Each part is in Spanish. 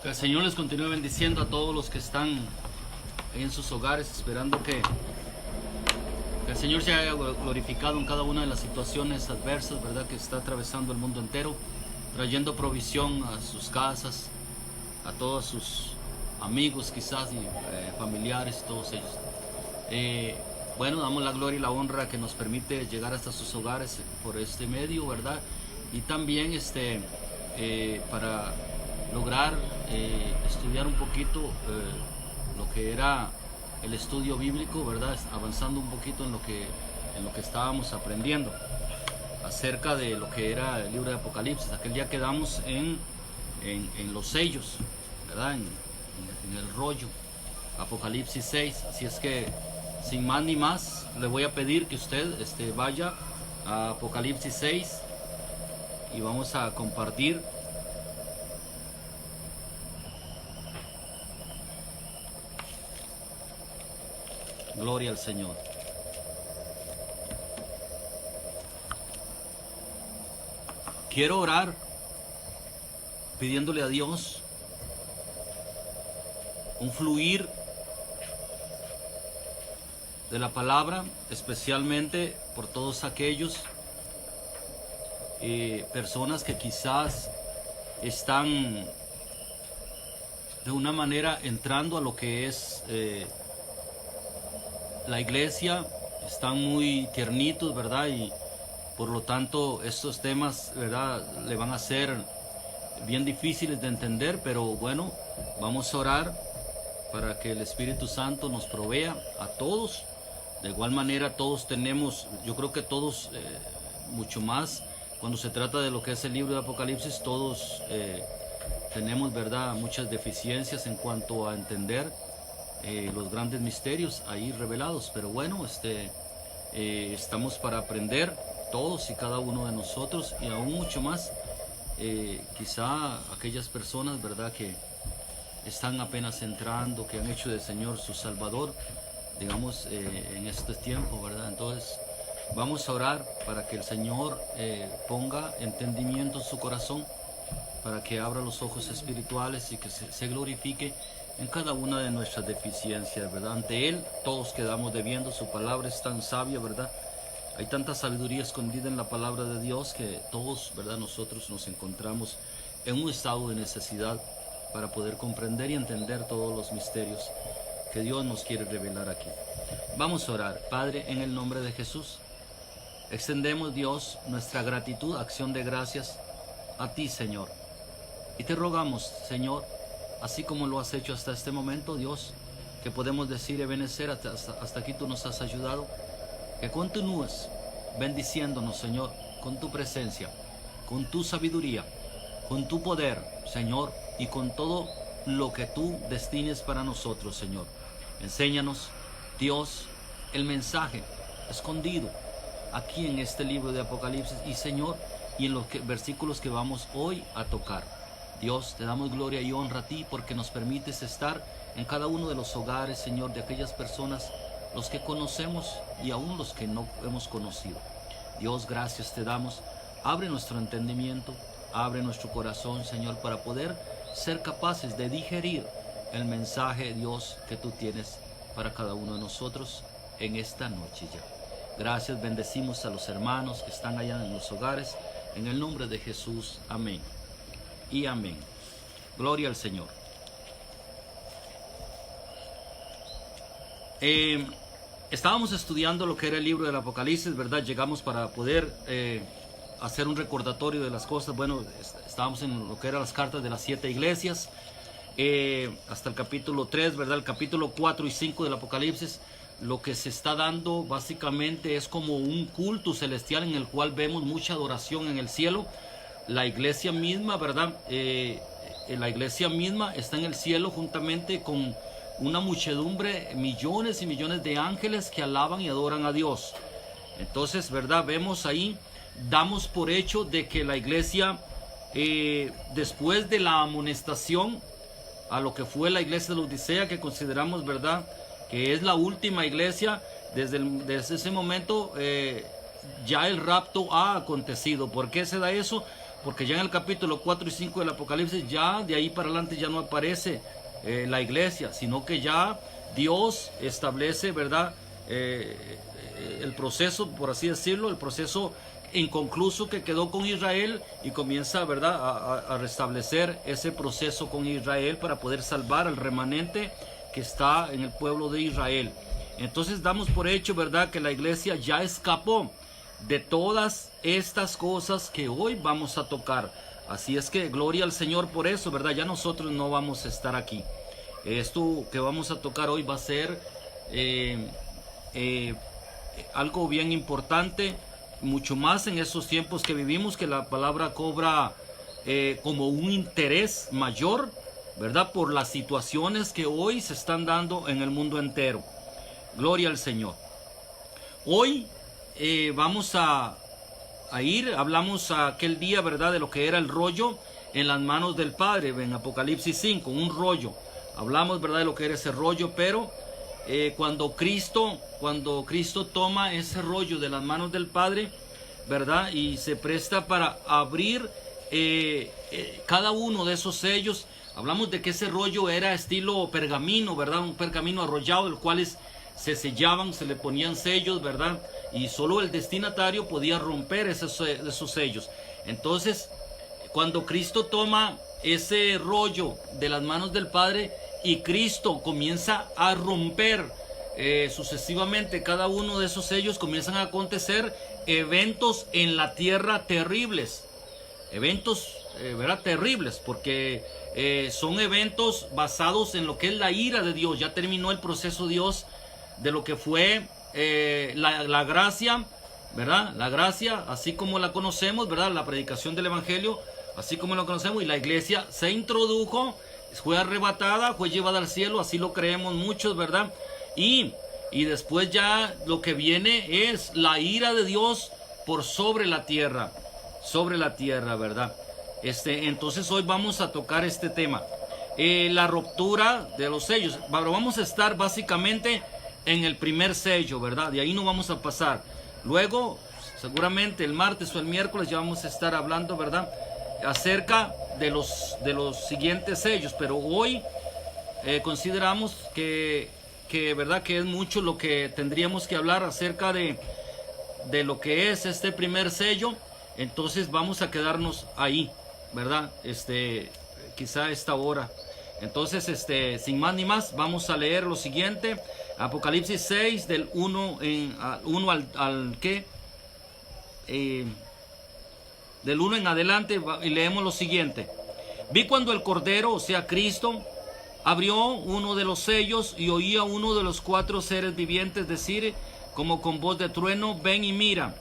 Que el Señor les continúe bendiciendo a todos los que están en sus hogares, esperando que el Señor se haya glorificado en cada una de las situaciones adversas, ¿verdad?, que está atravesando el mundo entero, trayendo provisión a sus casas, a todos sus amigos quizás y familiares, todos ellos. Bueno, damos la gloria y la honra que nos permite llegar hasta sus hogares por este medio, ¿verdad? Y también para lograr estudiar un poquito lo que era el estudio bíblico, ¿verdad? Avanzando un poquito en lo que estábamos aprendiendo acerca de lo que era el libro de Apocalipsis. Aquel día quedamos en los sellos, ¿verdad? En el rollo, Apocalipsis 6. Así es que, sin más ni más, le voy a pedir que usted vaya a Apocalipsis 6 y vamos a compartir. Gloria al Señor. Quiero orar pidiéndole a Dios un fluir de la palabra, especialmente por todos aquellos personas que quizás están de una manera entrando a lo que es la iglesia, están muy tiernitos, ¿verdad? Y por lo tanto estos temas, ¿verdad?, le van a ser bien difíciles de entender, pero bueno, vamos a orar para que el Espíritu Santo nos provea a todos. De igual manera todos tenemos, yo creo que todos, mucho más cuando se trata de lo que es el libro de Apocalipsis, todos tenemos, ¿verdad?, muchas deficiencias en cuanto a entender los grandes misterios ahí revelados, pero bueno, estamos para aprender todos y cada uno de nosotros, y aún mucho más, quizá aquellas personas, ¿verdad?, que están apenas entrando, que han hecho del Señor su Salvador, digamos, en este tiempo, ¿verdad? Entonces vamos a orar para que el Señor ponga entendimiento en su corazón, para que abra los ojos espirituales y que se glorifique en cada una de nuestras deficiencias, ¿verdad? Ante Él todos quedamos debiendo. Su palabra es tan sabia, ¿verdad? Hay tanta sabiduría escondida en la palabra de Dios que todos, ¿verdad?, nosotros nos encontramos en un estado de necesidad para poder comprender y entender todos los misterios que Dios nos quiere revelar aquí. Vamos a orar. Padre, en el nombre de Jesús, extendemos, Dios, nuestra gratitud, acción de gracias a ti, Señor. Y te rogamos, Señor, así como lo has hecho hasta este momento, Dios, que podemos decir, Ebenezer, hasta aquí tú nos has ayudado, que continúes bendiciéndonos, Señor, con tu presencia, con tu sabiduría, con tu poder, Señor, y con todo lo que tú destines para nosotros, Señor. Enséñanos, Dios, el mensaje escondido aquí en este libro de Apocalipsis, y Señor, y en los versículos que vamos hoy a tocar. Dios, te damos gloria y honra a ti porque nos permites estar en cada uno de los hogares, Señor, de aquellas personas, los que conocemos y aún los que no hemos conocido. Dios, gracias te damos. Abre nuestro entendimiento, abre nuestro corazón, Señor, para poder ser capaces de digerir el mensaje, Dios, que tú tienes para cada uno de nosotros en esta noche ya. Gracias, bendecimos a los hermanos que están allá en los hogares, en el nombre de Jesús. Amén y amén. Gloria al Señor. Estábamos estudiando lo que era el libro del Apocalipsis, ¿verdad? Llegamos para poder hacer un recordatorio de las cosas. Bueno, estábamos en lo que eran las cartas de las 7 iglesias, hasta el capítulo 3, ¿verdad? El capítulo 4 y 5 del Apocalipsis, lo que se está dando básicamente es como un culto celestial en el cual vemos mucha adoración en el cielo. La iglesia misma, ¿verdad? La iglesia misma está en el cielo juntamente con una muchedumbre, millones y millones de ángeles que alaban y adoran a Dios. Entonces, ¿verdad? Vemos ahí, damos por hecho de que la iglesia, después de la amonestación a lo que fue la iglesia de la Odisea, que consideramos, ¿verdad?, que es la última iglesia, desde ese momento ya el rapto ha acontecido. ¿Por qué se da eso? Porque ya en el capítulo 4 y 5 del Apocalipsis, ya de ahí para adelante ya no aparece la iglesia, sino que ya Dios establece, ¿verdad? El proceso, por así decirlo, el proceso inconcluso que quedó con Israel, y comienza, ¿verdad?, a restablecer ese proceso con Israel para poder salvar al remanente que está en el pueblo de Israel. Entonces damos por hecho, ¿verdad?, que la iglesia ya escapó de todas estas cosas que hoy vamos a tocar. Así es que gloria al Señor por eso, ¿verdad? Ya nosotros no vamos a estar aquí. Esto que vamos a tocar hoy va a ser algo bien importante, mucho más en esos tiempos que vivimos, que la palabra cobra como un interés mayor, ¿verdad? Por las situaciones que hoy se están dando en el mundo entero. Gloria al Señor. Hoy vamos a hablamos aquel día, ¿verdad?, de lo que era el rollo en las manos del Padre, en Apocalipsis 5, un rollo. Hablamos, ¿verdad?, de lo que era ese rollo, pero cuando Cristo toma ese rollo de las manos del Padre, ¿verdad?, y se presta para abrir cada uno de esos sellos. Hablamos de que ese rollo era estilo pergamino, ¿verdad?, un pergamino arrollado, el cual se sellaban, se le ponían sellos, ¿verdad?, y solo el destinatario podía romper esos sellos. Entonces, cuando Cristo toma ese rollo de las manos del Padre y Cristo comienza a romper sucesivamente cada uno de esos sellos, comienzan a acontecer eventos en la tierra terribles. Eventos, ¿verdad?, terribles, porque son eventos basados en lo que es la ira de Dios. Ya terminó el proceso Dios de lo que fue la gracia, ¿verdad? La gracia, así como la conocemos, ¿verdad? La predicación del evangelio, así como la conocemos, y la iglesia se introdujo, fue arrebatada, fue llevada al cielo, así lo creemos muchos, ¿verdad? Y después ya lo que viene es la ira de Dios por sobre la tierra, ¿verdad? Entonces hoy vamos a tocar este tema, la ruptura de los sellos. Vamos a estar básicamente en el primer sello, ¿verdad? De ahí no vamos a pasar. Luego, seguramente el martes o el miércoles ya vamos a estar hablando, ¿verdad?, acerca de los siguientes sellos. Pero hoy consideramos que ¿verdad?, que es mucho lo que tendríamos que hablar acerca de lo que es este primer sello. Entonces vamos a quedarnos ahí, ¿verdad? Quizá a esta hora. Entonces, sin más ni más, vamos a leer lo siguiente. Apocalipsis 6, del 1 del 1 en adelante, y leemos lo siguiente. Vi cuando el Cordero, o sea Cristo, abrió uno de los sellos, y oí a uno de los 4 seres vivientes decir, como con voz de trueno, ven y mira.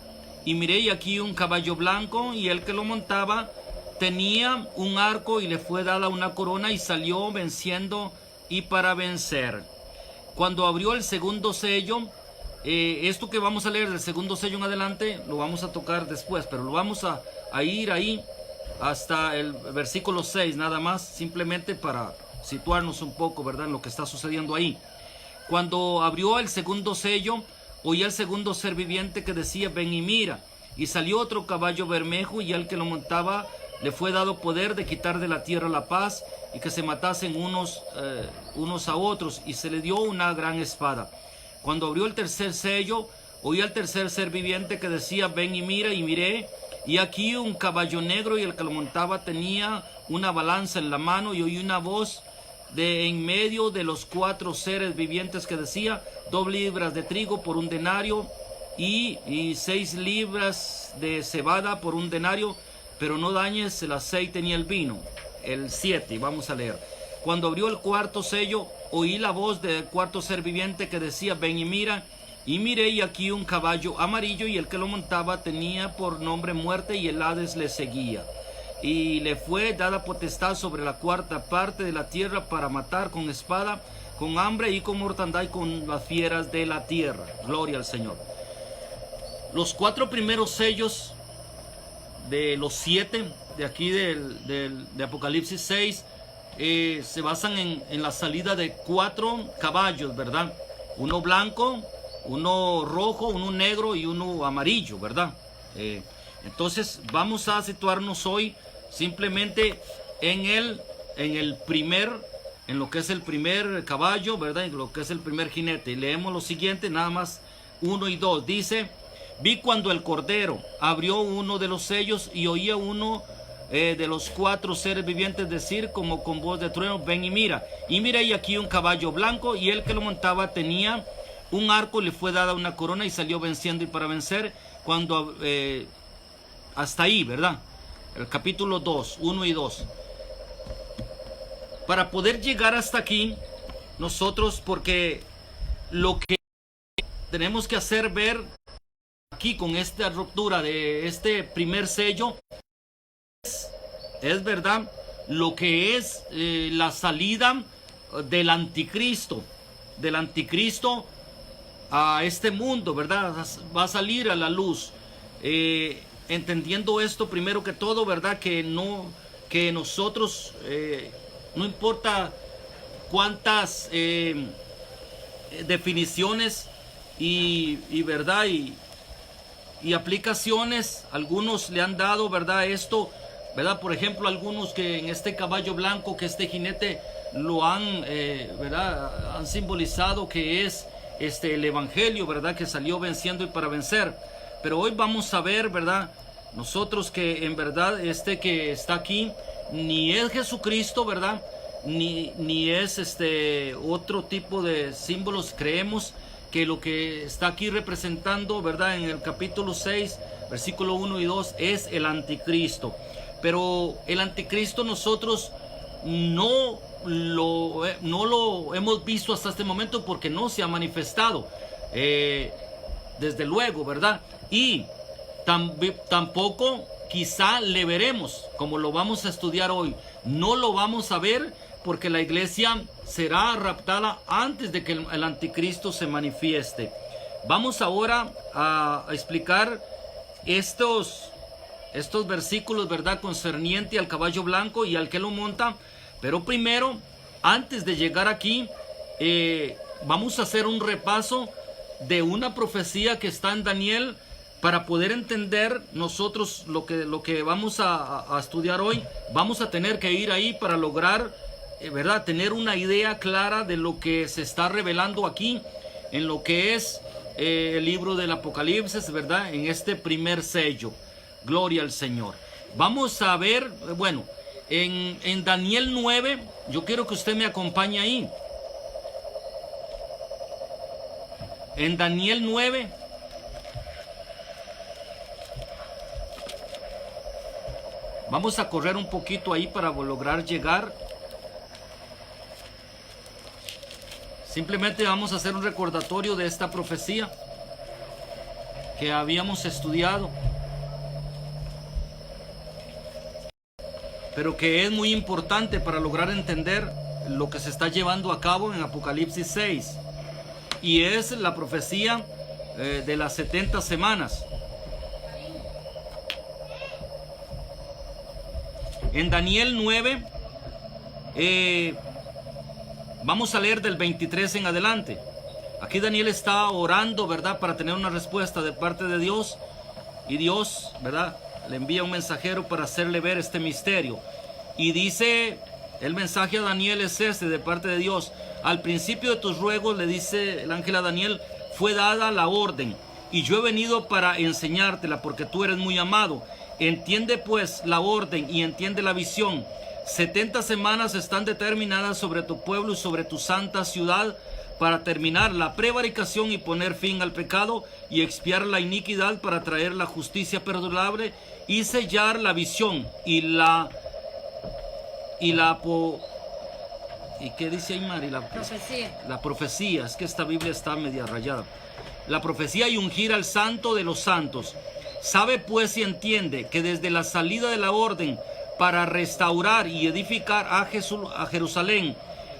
Y miré, y aquí un caballo blanco, y el que lo montaba tenía un arco, y le fue dada una corona, y salió venciendo y para vencer. Cuando abrió el segundo sello, esto que vamos a leer del segundo sello en adelante, lo vamos a tocar después, pero lo vamos a ir ahí hasta el versículo 6, nada más, simplemente para situarnos un poco, ¿verdad?, en lo que está sucediendo ahí. Cuando abrió el segundo sello, oí al segundo ser viviente que decía, ven y mira. Y salió otro caballo bermejo, y al que lo montaba le fue dado poder de quitar de la tierra la paz, y que se matasen unos a otros, y se le dio una gran espada. Cuando abrió el tercer sello, oí al tercer ser viviente que decía, ven y mira, y miré, y aquí un caballo negro, y el que lo montaba tenía una balanza en la mano, y oí una voz de en medio de los 4 seres vivientes que decía, 2 libras de trigo por un denario, y 6 libras de cebada por un denario, pero no dañes el aceite ni el vino. El 7, vamos a leer. Cuando abrió el cuarto sello, oí la voz del cuarto ser viviente que decía, ven y mira, y miré, y aquí un caballo amarillo, y el que lo montaba tenía por nombre Muerte, y el Hades le seguía. Y le fue dada potestad sobre la cuarta parte de la tierra para matar con espada, con hambre y con mortandad y con las fieras de la tierra. Gloria al Señor. Los 4 primeros sellos de los 7 de aquí de Apocalipsis 6 se basan en la salida de 4 caballos, ¿verdad? Uno blanco, uno rojo, uno negro y uno amarillo, ¿verdad? Entonces vamos a situarnos hoy simplemente en lo que es el primer caballo, ¿verdad? En lo que es el primer jinete. Y leemos lo siguiente, nada más 1 y 2. Dice: vi cuando el Cordero abrió uno de los sellos y oía uno de los 4 seres vivientes decir como con voz de trueno: ven y mira. Y mira, y aquí un caballo blanco, y el que lo montaba tenía un arco, le fue dada una corona y salió venciendo y para vencer. Cuando hasta ahí, ¿verdad? El capítulo 2, 1 y 2. Para poder llegar hasta aquí, nosotros, porque lo que tenemos que hacer ver aquí con esta ruptura de este primer sello es verdad, lo que es la salida del anticristo a este mundo, ¿verdad? Va a salir a la luz. Entendiendo esto, primero que todo, ¿verdad? Que nosotros, no importa cuántas definiciones y verdad y aplicaciones algunos le han dado, ¿verdad? Esto, ¿verdad? Por ejemplo, algunos que en este caballo blanco, que este jinete lo han, ¿verdad? Han simbolizado que es el evangelio, ¿verdad? Que salió venciendo y para vencer. Pero hoy vamos a ver, ¿verdad? Nosotros que en verdad que está aquí ni es Jesucristo, ¿verdad? Ni es otro tipo de símbolos. Creemos que lo que está aquí representando, ¿verdad? En el capítulo 6, versículo 1 y 2 es el anticristo. Pero el anticristo nosotros no lo hemos visto hasta este momento porque no se ha manifestado, desde luego, ¿verdad? Y tampoco quizá le veremos, como lo vamos a estudiar hoy. No lo vamos a ver porque la iglesia será raptada antes de que el anticristo se manifieste. Vamos ahora a explicar estos versículos, ¿verdad? Concerniente al caballo blanco y al que lo monta. Pero primero, antes de llegar aquí, vamos a hacer un repaso de una profecía que está en Daniel para poder entender nosotros lo que vamos a estudiar hoy. Vamos a tener que ir ahí para lograr, ¿verdad? Tener una idea clara de lo que se está revelando aquí en lo que es el libro del Apocalipsis, ¿verdad? En este primer sello. Gloria al Señor. Vamos a ver, bueno, en Daniel 9, yo quiero que usted me acompañe ahí. En Daniel 9, vamos a correr un poquito ahí para lograr llegar. Simplemente vamos a hacer un recordatorio de esta profecía que habíamos estudiado, pero que es muy importante para lograr entender lo que se está llevando a cabo en Apocalipsis 6. Y es la profecía de las 70 semanas. En Daniel 9, vamos a leer del 23 en adelante. Aquí Daniel está orando, ¿verdad? Para tener una respuesta de parte de Dios. Y Dios, ¿verdad?, le envía un mensajero para hacerle ver este misterio. Y dice, el mensaje a Daniel es de parte de Dios. Al principio de tus ruegos, le dice el ángel a Daniel, fue dada la orden, y yo he venido para enseñártela, porque tú eres muy amado. Entiende pues la orden y entiende la visión. 70 semanas están determinadas sobre tu pueblo y sobre tu santa ciudad, para terminar la prevaricación y poner fin al pecado y expiar la iniquidad, para traer la justicia perdurable y sellar la visión ¿y qué dice ahí, Mari? La profecía. Es que esta Biblia está media rayada. La profecía y ungir al santo de los santos. Sabe pues y entiende que desde la salida de la orden para restaurar y edificar a Jerusalén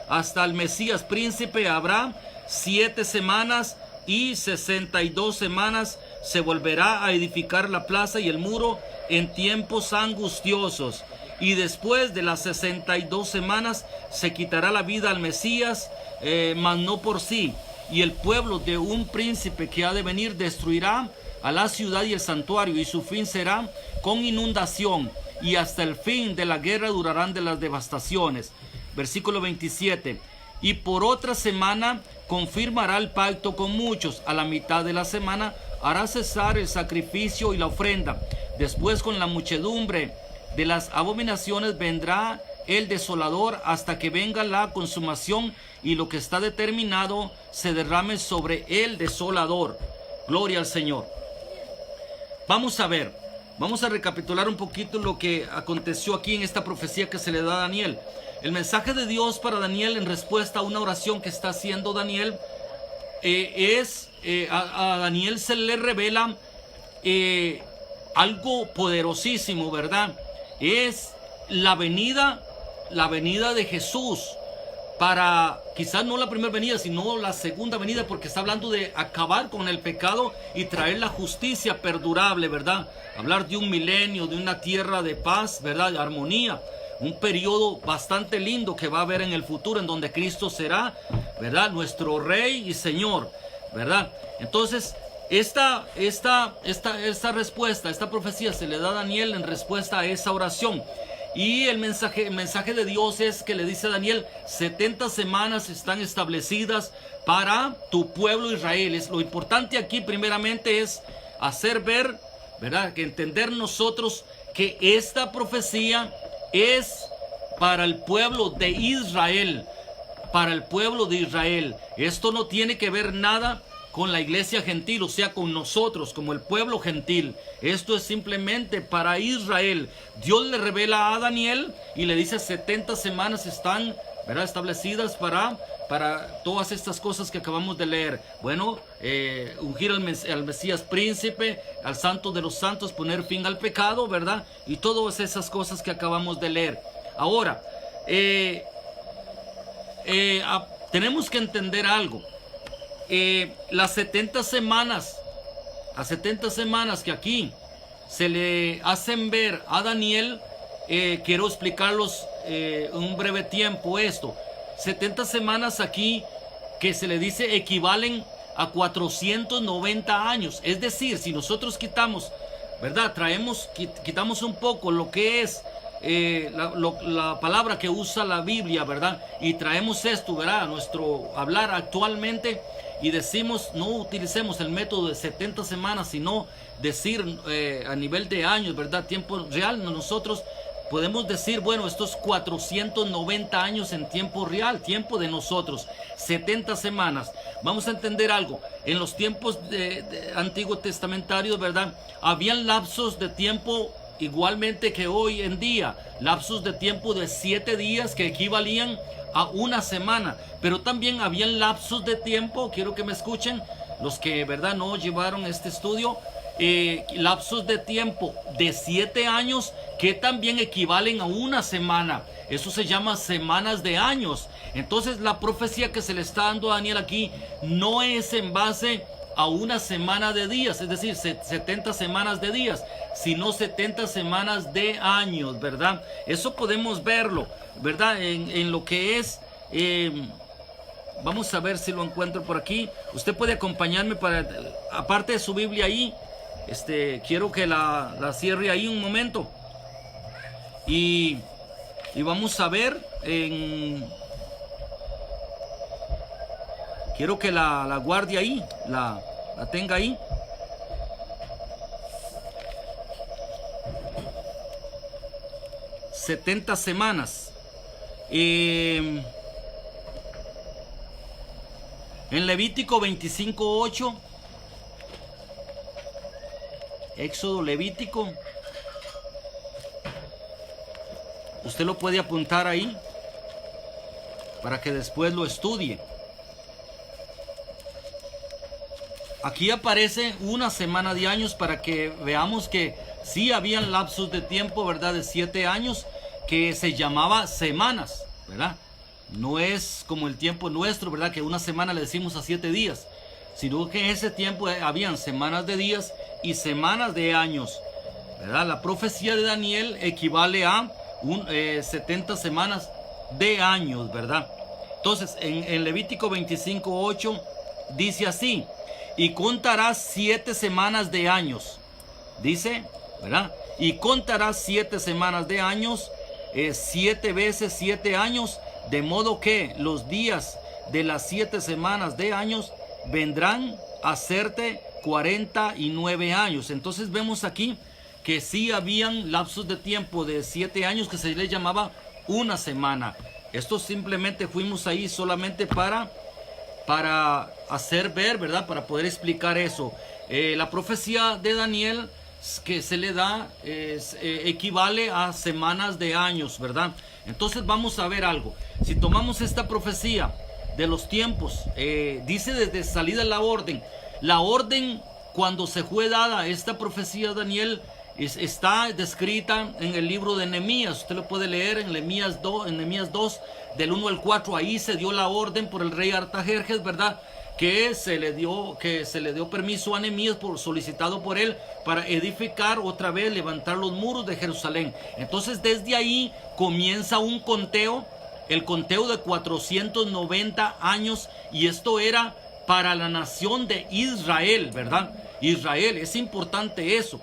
hasta el Mesías príncipe habrá 7 semanas y 62 semanas. Se volverá a edificar la plaza y el muro en tiempos angustiosos. Y después de las 62 semanas se quitará la vida al Mesías, mas no por sí. y el pueblo de un príncipe que ha de venir destruirá a la ciudad y el santuario, y su fin será con inundación, y hasta el fin de la guerra durarán de las devastaciones. Versículo 27. Y por otra semana confirmará el pacto con muchos. A la mitad de la semana hará cesar el sacrificio y la ofrenda. Después, con la muchedumbre de las abominaciones, vendrá el desolador hasta que venga la consumación y lo que está determinado se derrame sobre el desolador. Gloria al Señor. Vamos a ver, vamos a recapitular un poquito lo que aconteció aquí en esta profecía que se le da a Daniel. El mensaje de Dios para Daniel en respuesta a una oración que está haciendo Daniel a Daniel se le revela algo poderosísimo, ¿verdad? Es la venida de Jesús, para quizás no la primera venida, sino la segunda venida, porque está hablando de acabar con el pecado y traer la justicia perdurable, ¿verdad? Hablar de un milenio, de una tierra de paz, ¿verdad? De armonía, un periodo bastante lindo que va a haber en el futuro, en donde Cristo será, ¿verdad? Nuestro Rey y Señor, ¿verdad? Entonces, esta respuesta, esta profecía se le da a Daniel en respuesta a esa oración. Y el mensaje de Dios es que le dice a Daniel: 70 semanas están establecidas para tu pueblo Israel. Lo importante aquí primeramente es hacer ver, ¿verdad?, que entender nosotros que esta profecía es para el pueblo de Israel, para el pueblo de Israel. Esto no tiene que ver nada con la iglesia gentil, o sea, con nosotros, como el pueblo gentil. Esto es simplemente para Israel. Dios le revela a Daniel y le dice: 70 semanas están, ¿verdad?, establecidas para todas estas cosas que acabamos de leer. Bueno, ungir al Mesías príncipe, al Santo de los Santos, poner fin al pecado, ¿verdad? Y todas esas cosas que acabamos de leer. Ahora, tenemos que entender algo. Las 70 semanas que aquí se le hacen ver a Daniel, quiero explicarlos un breve tiempo esto. 70 semanas aquí que se le dice equivalen a 490 años. Es decir, si nosotros quitamos, ¿verdad?, quitamos un poco lo que es la palabra que usa la Biblia, ¿verdad?, y traemos esto, ¿verdad?, a nuestro hablar actualmente, y decimos, no utilicemos el método de 70 semanas, sino decir a nivel de años, ¿verdad?, tiempo real, nosotros podemos decir, bueno, estos 490 años en tiempo real, tiempo de nosotros, 70 semanas. Vamos a entender algo. En los tiempos de Antiguo Testamentario, ¿verdad?, habían lapsos de tiempo igualmente que hoy en día, lapsos de tiempo de 7 días que equivalían a una semana, pero también habían lapsos de tiempo, quiero que me escuchen, los que, ¿verdad?, no llevaron este estudio, lapsos de tiempo de 7 años que también equivalen a una semana. Eso se llama semanas de años. Entonces la profecía que se le está dando a Daniel aquí no es en base a una semana de días, es decir, 70 semanas de días, sino 70 semanas de años, ¿verdad? Eso podemos verlo, ¿verdad?, en lo que es, vamos a ver si lo encuentro por aquí. Usted puede acompañarme aparte de su Biblia ahí, quiero que la cierre ahí un momento, y vamos a ver, quiero que la guarde ahí, la tenga ahí. ...70 semanas... en Levítico 25:8... Éxodo, Levítico, usted lo puede apuntar ahí para que después lo estudie. Aquí aparece una semana de años para que veamos que sí habían lapsos de tiempo, ¿verdad?, de 7 años que se llamaba semanas, ¿verdad? No es como el tiempo nuestro, ¿verdad?, que una semana le decimos a 7 días, sino que en ese tiempo habían semanas de días y semanas de años, ¿verdad? La profecía de Daniel equivale a 70 semanas de años, ¿verdad? Entonces, en Levítico 25:8 dice así: y contarás 7 semanas de años. Dice, ¿verdad? Y contarás 7 semanas de años, 7 veces 7 años, de modo que los días de las 7 semanas de años vendrán a hacerte 49 años. Entonces vemos aquí que sí habían lapsos de tiempo de 7 años que se les llamaba una semana. Esto simplemente fuimos ahí solamente para hacer ver, ¿verdad? Para poder explicar eso. La profecía de Daniel que se le da equivale a semanas de años, ¿verdad? Entonces vamos a ver algo. Si tomamos esta profecía de los tiempos, dice desde salida la orden cuando se fue dada esta profecía de Daniel, está descrita en el libro de Nehemías. Usted lo puede leer en Nehemías 2 del 1 al 4. Ahí se dio la orden por el rey Artajerjes, ¿verdad? Que se le dio permiso a Nehemías, solicitado por él, para edificar otra vez, levantar los muros de Jerusalén. Entonces desde ahí comienza un conteo, el conteo de 490 años, y esto era para la nación de Israel, ¿verdad? Israel, es importante eso,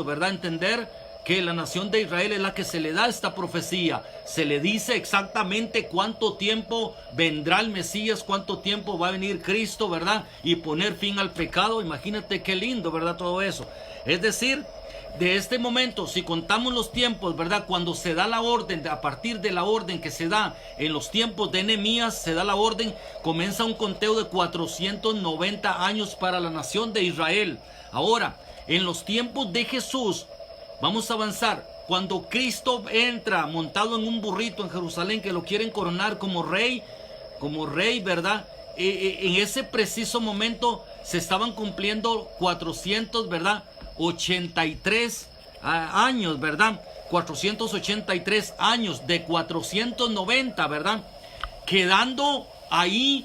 ¿verdad? Entender que la nación de Israel es la que se le da esta profecía. Se le dice exactamente cuánto tiempo vendrá el Mesías, cuánto tiempo va a venir Cristo, ¿verdad? Y poner fin al pecado. Imagínate qué lindo, ¿verdad? Todo eso. Es decir, de este momento, si contamos los tiempos, ¿verdad? Cuando se da la orden, a partir de la orden que se da en los tiempos de Nehemías, se da la orden, comienza un conteo de 490 años para la nación de Israel. Ahora, en los tiempos de Jesús, vamos a avanzar. Cuando Cristo entra montado en un burrito en Jerusalén, que lo quieren coronar como rey, ¿verdad? En ese preciso momento se estaban cumpliendo 400, ¿verdad? 83 años, ¿verdad? 483 años de 490, ¿verdad? Quedando ahí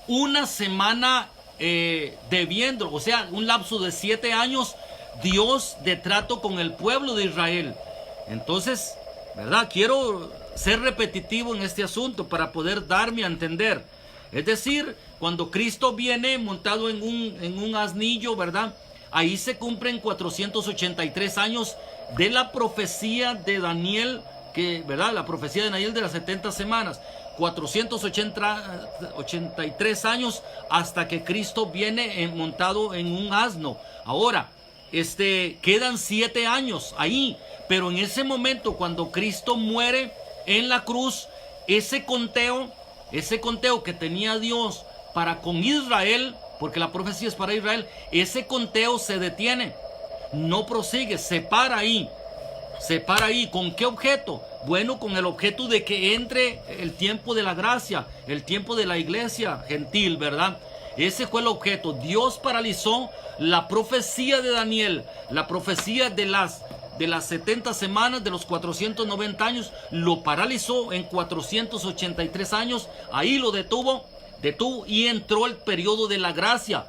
una semana debiendo, o sea, un lapso de 7 años, Dios de trato con el pueblo de Israel. Entonces, ¿verdad? Quiero ser repetitivo en este asunto para poder darme a entender. Es decir, cuando Cristo viene montado en un asnillo, ¿verdad? Ahí se cumplen 483 años de la profecía de Daniel, ¿verdad? La profecía de Daniel de las 70 semanas. 483 años hasta que Cristo viene montado en un asno. Ahora, quedan 7 años ahí, pero en ese momento cuando Cristo muere en la cruz, ese conteo que tenía Dios para con Israel, porque la profecía es para Israel, ese conteo se detiene, no prosigue, se para ahí. ¿Con qué objeto? Bueno, con el objeto de que entre el tiempo de la gracia, el tiempo de la iglesia gentil, ¿verdad? Ese fue el objeto. Dios paralizó la profecía de Daniel, la profecía de las 70 semanas, de los 490 años, lo paralizó en 483 años, ahí lo detuvo y entró el periodo de la gracia,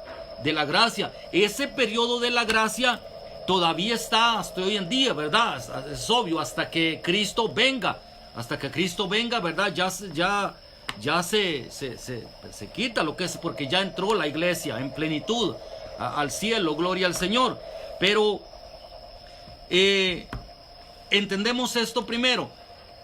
Ese periodo de la gracia todavía está hasta hoy en día, ¿verdad? Es obvio, hasta que Cristo venga, ¿verdad? Ya se quita lo que es, porque ya entró la iglesia en plenitud al cielo, gloria al Señor. Pero entendemos esto primero.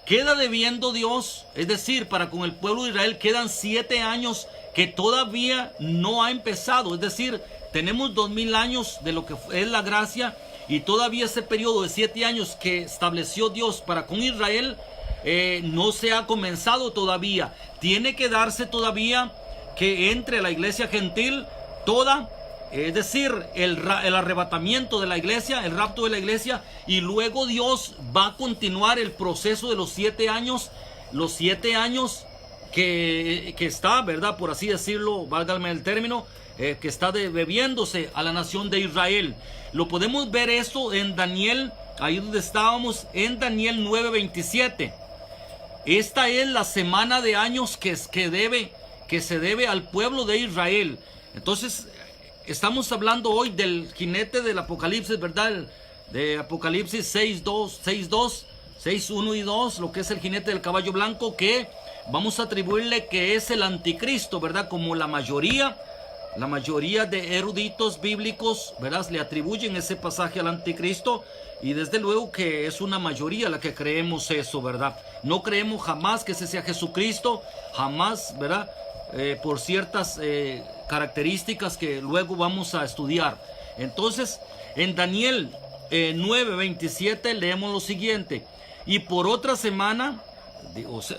Queda debiendo Dios, es decir, para con el pueblo de Israel quedan 7 años que todavía no ha empezado. Es decir, tenemos 2000 años de lo que es la gracia, y todavía ese periodo de 7 años que estableció Dios para con Israel no se ha comenzado todavía. Tiene que darse todavía que entre la iglesia gentil toda, es decir, el arrebatamiento de la iglesia, el rapto de la iglesia, y luego Dios va a continuar el proceso de los 7 años, que está, ¿verdad? Por así decirlo, válgame el término, que está bebiéndose a la nación de Israel. Lo podemos ver eso en Daniel, ahí donde estábamos, en Daniel 9:27. Esta es la semana de años que se debe al pueblo de Israel. Entonces, estamos hablando hoy del jinete del Apocalipsis, ¿verdad? De Apocalipsis 6:2, 6, 1 y 2, lo que es el jinete del caballo blanco, que vamos a atribuirle que es el anticristo, ¿verdad? Como la mayoría de eruditos bíblicos, ¿verdad?, le atribuyen ese pasaje al anticristo, y desde luego que es una mayoría la que creemos eso, ¿verdad? No creemos jamás que ese sea Jesucristo, jamás, ¿verdad? Por ciertas características que luego vamos a estudiar. Entonces, en Daniel 9:27 leemos lo siguiente: y por otra semana,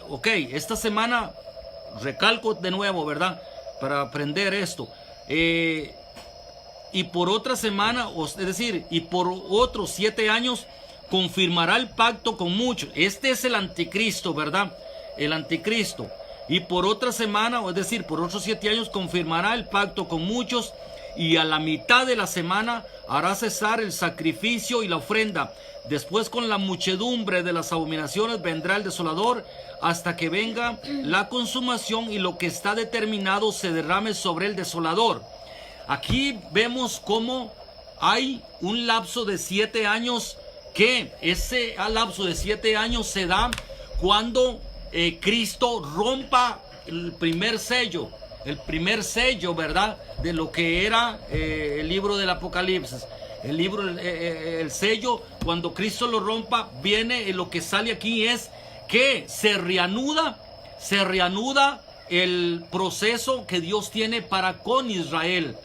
ok, esta semana, recalco de nuevo, ¿verdad?, para aprender esto, y por otra semana, es decir, y por otros 7 años, confirmará el pacto con muchos. Este es el anticristo, ¿verdad? El anticristo. Y por otra semana, es decir, por otros 7 años, confirmará el pacto con muchos, y a la mitad de la semana hará cesar el sacrificio y la ofrenda. Después, con la muchedumbre de las abominaciones, vendrá el desolador, hasta que venga la consumación y lo que está determinado se derrame sobre el desolador. Aquí vemos cómo hay un lapso de 7 años, que ese lapso de 7 años se da cuando Cristo rompa el primer sello, ¿verdad?, de lo que era el libro del Apocalipsis. El sello, cuando Cristo lo rompa, viene, lo que sale aquí es que se reanuda el proceso que Dios tiene para con Israel.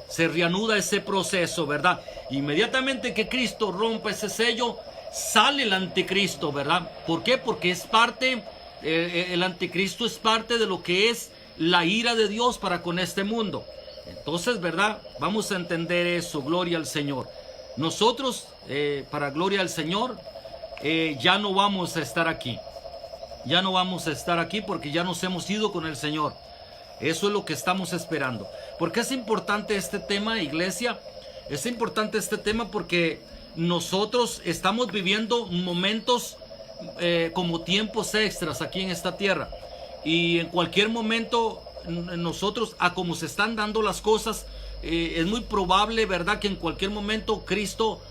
Se reanuda ese proceso, ¿verdad? Inmediatamente que Cristo rompa ese sello, sale el anticristo, ¿verdad? ¿Por qué? Porque es parte, el anticristo es parte de lo que es la ira de Dios para con este mundo. Entonces, ¿verdad?, vamos a entender eso. Gloria al Señor. Nosotros, para gloria al Señor, ya no vamos a estar aquí. Ya no vamos a estar aquí porque ya nos hemos ido con el Señor. Eso es lo que estamos esperando. ¿Por qué es importante este tema, iglesia? Es importante este tema porque nosotros estamos viviendo momentos como tiempos extras aquí en esta tierra. Y en cualquier momento nosotros, a como se están dando las cosas, es muy probable, ¿verdad?, que en cualquier momento Cristo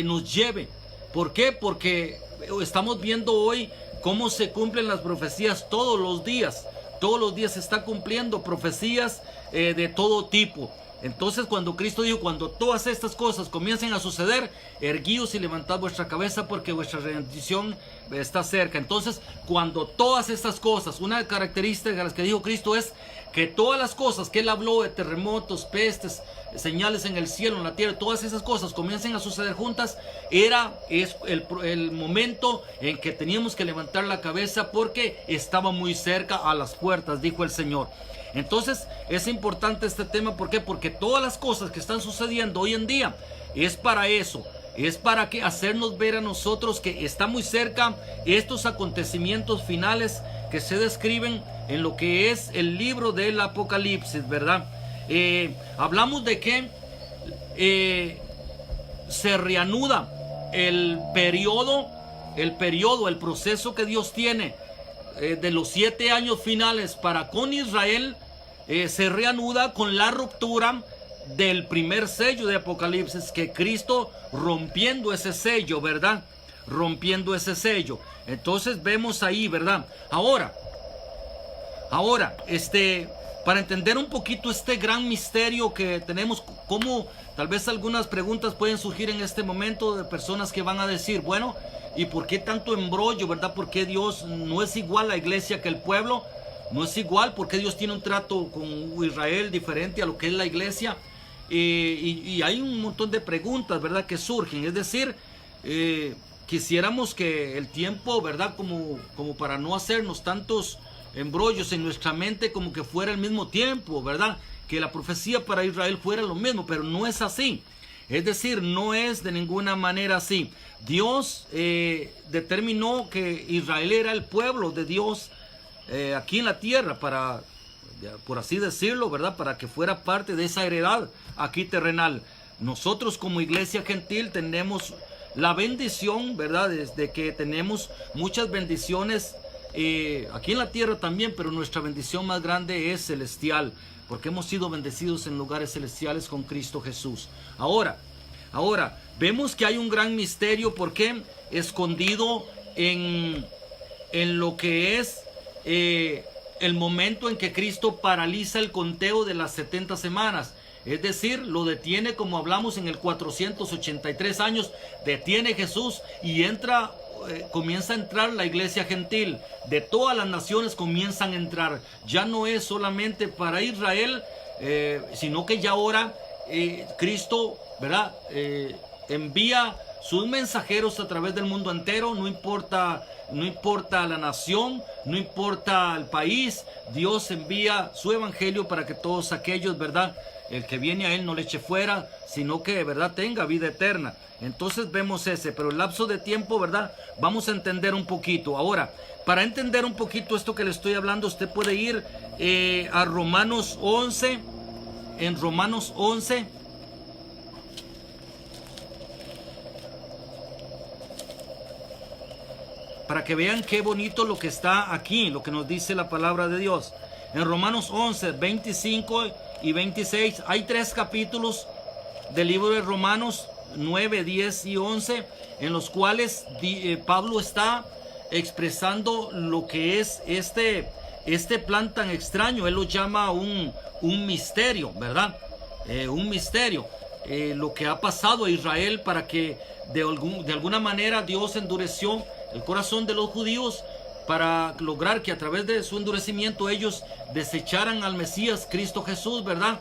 nos lleve. ¿Por qué? Porque estamos viendo hoy cómo se cumplen las profecías todos los días. Todos los días se está cumpliendo profecías de todo tipo. Entonces, cuando Cristo dijo, cuando todas estas cosas comiencen a suceder, erguíos y levantad vuestra cabeza, porque vuestra redención está cerca. Entonces, cuando todas estas cosas, una característica de las que dijo Cristo es que todas las cosas que Él habló de terremotos, pestes, señales en el cielo, en la tierra, todas esas cosas comiencen a suceder juntas, es el momento en que teníamos que levantar la cabeza, porque estaba muy cerca, a las puertas, dijo el Señor. Entonces es importante este tema. ¿Por qué? Porque todas las cosas que están sucediendo hoy en día es para eso. Es para que hacernos ver a nosotros que está muy cerca estos acontecimientos finales que se describen en lo que es el libro del Apocalipsis, ¿verdad? Hablamos de que se reanuda el proceso que Dios tiene de los 7 años finales para con Israel. Se reanuda con la ruptura del primer sello de Apocalipsis, que Cristo rompiendo ese sello, ¿verdad? Rompiendo ese sello. Entonces vemos ahí, ¿verdad? Ahora, para entender un poquito este gran misterio que tenemos, como tal vez algunas preguntas pueden surgir en este momento de personas que van a decir, bueno, ¿y por qué tanto embrollo, verdad? ¿Por qué Dios no es igual a la iglesia que el pueblo? No es igual. ¿Por qué Dios tiene un trato con Israel diferente a lo que es la iglesia? Y hay un montón de preguntas, ¿verdad?, que surgen. Es decir, quisiéramos que el tiempo, ¿verdad?, como para no hacernos tantos embrollos en nuestra mente, como que fuera el mismo tiempo, ¿verdad?, que la profecía para Israel fuera lo mismo, pero no es así. Es decir, no es de ninguna manera así. Dios determinó que Israel era el pueblo de Dios aquí en la tierra, para, por así decirlo, ¿verdad?, para que fuera parte de esa heredad aquí terrenal. Nosotros como iglesia gentil tenemos la bendición, ¿verdad?, de que tenemos muchas bendiciones aquí en la tierra también, pero nuestra bendición más grande es celestial, porque hemos sido bendecidos en lugares celestiales con Cristo Jesús. Ahora, vemos que hay un gran misterio, porque escondido en lo que es el momento en que Cristo paraliza el conteo de las 70 semanas. Es decir, lo detiene, como hablamos, en el 483 años, detiene Jesús y comienza a entrar la iglesia gentil. De todas las naciones comienzan a entrar. Ya no es solamente para Israel, sino que ya ahora Cristo, ¿verdad? Envía sus mensajeros a través del mundo entero, no importa la nación, no importa el país. Dios envía su evangelio para que todos aquellos, ¿verdad?, el que viene a él no le eche fuera, sino que, ¿verdad?, tenga vida eterna. Entonces vemos pero el lapso de tiempo, ¿verdad?, vamos a entender un poquito. Ahora, para entender un poquito esto que le estoy hablando, usted puede ir a Romanos 11. En Romanos 11, para que vean qué bonito lo que está aquí, lo que nos dice la palabra de Dios. En Romanos 11, 25 y 26, hay 3 capítulos del libro de Romanos, 9, 10 y 11, en los cuales Pablo está expresando lo que es este plan tan extraño. Él lo llama un misterio, ¿verdad? Un misterio. Lo que ha pasado a Israel, para que de alguna manera Dios endureció el corazón de los judíos para lograr que a través de su endurecimiento ellos desecharan al Mesías, Cristo Jesús, ¿verdad?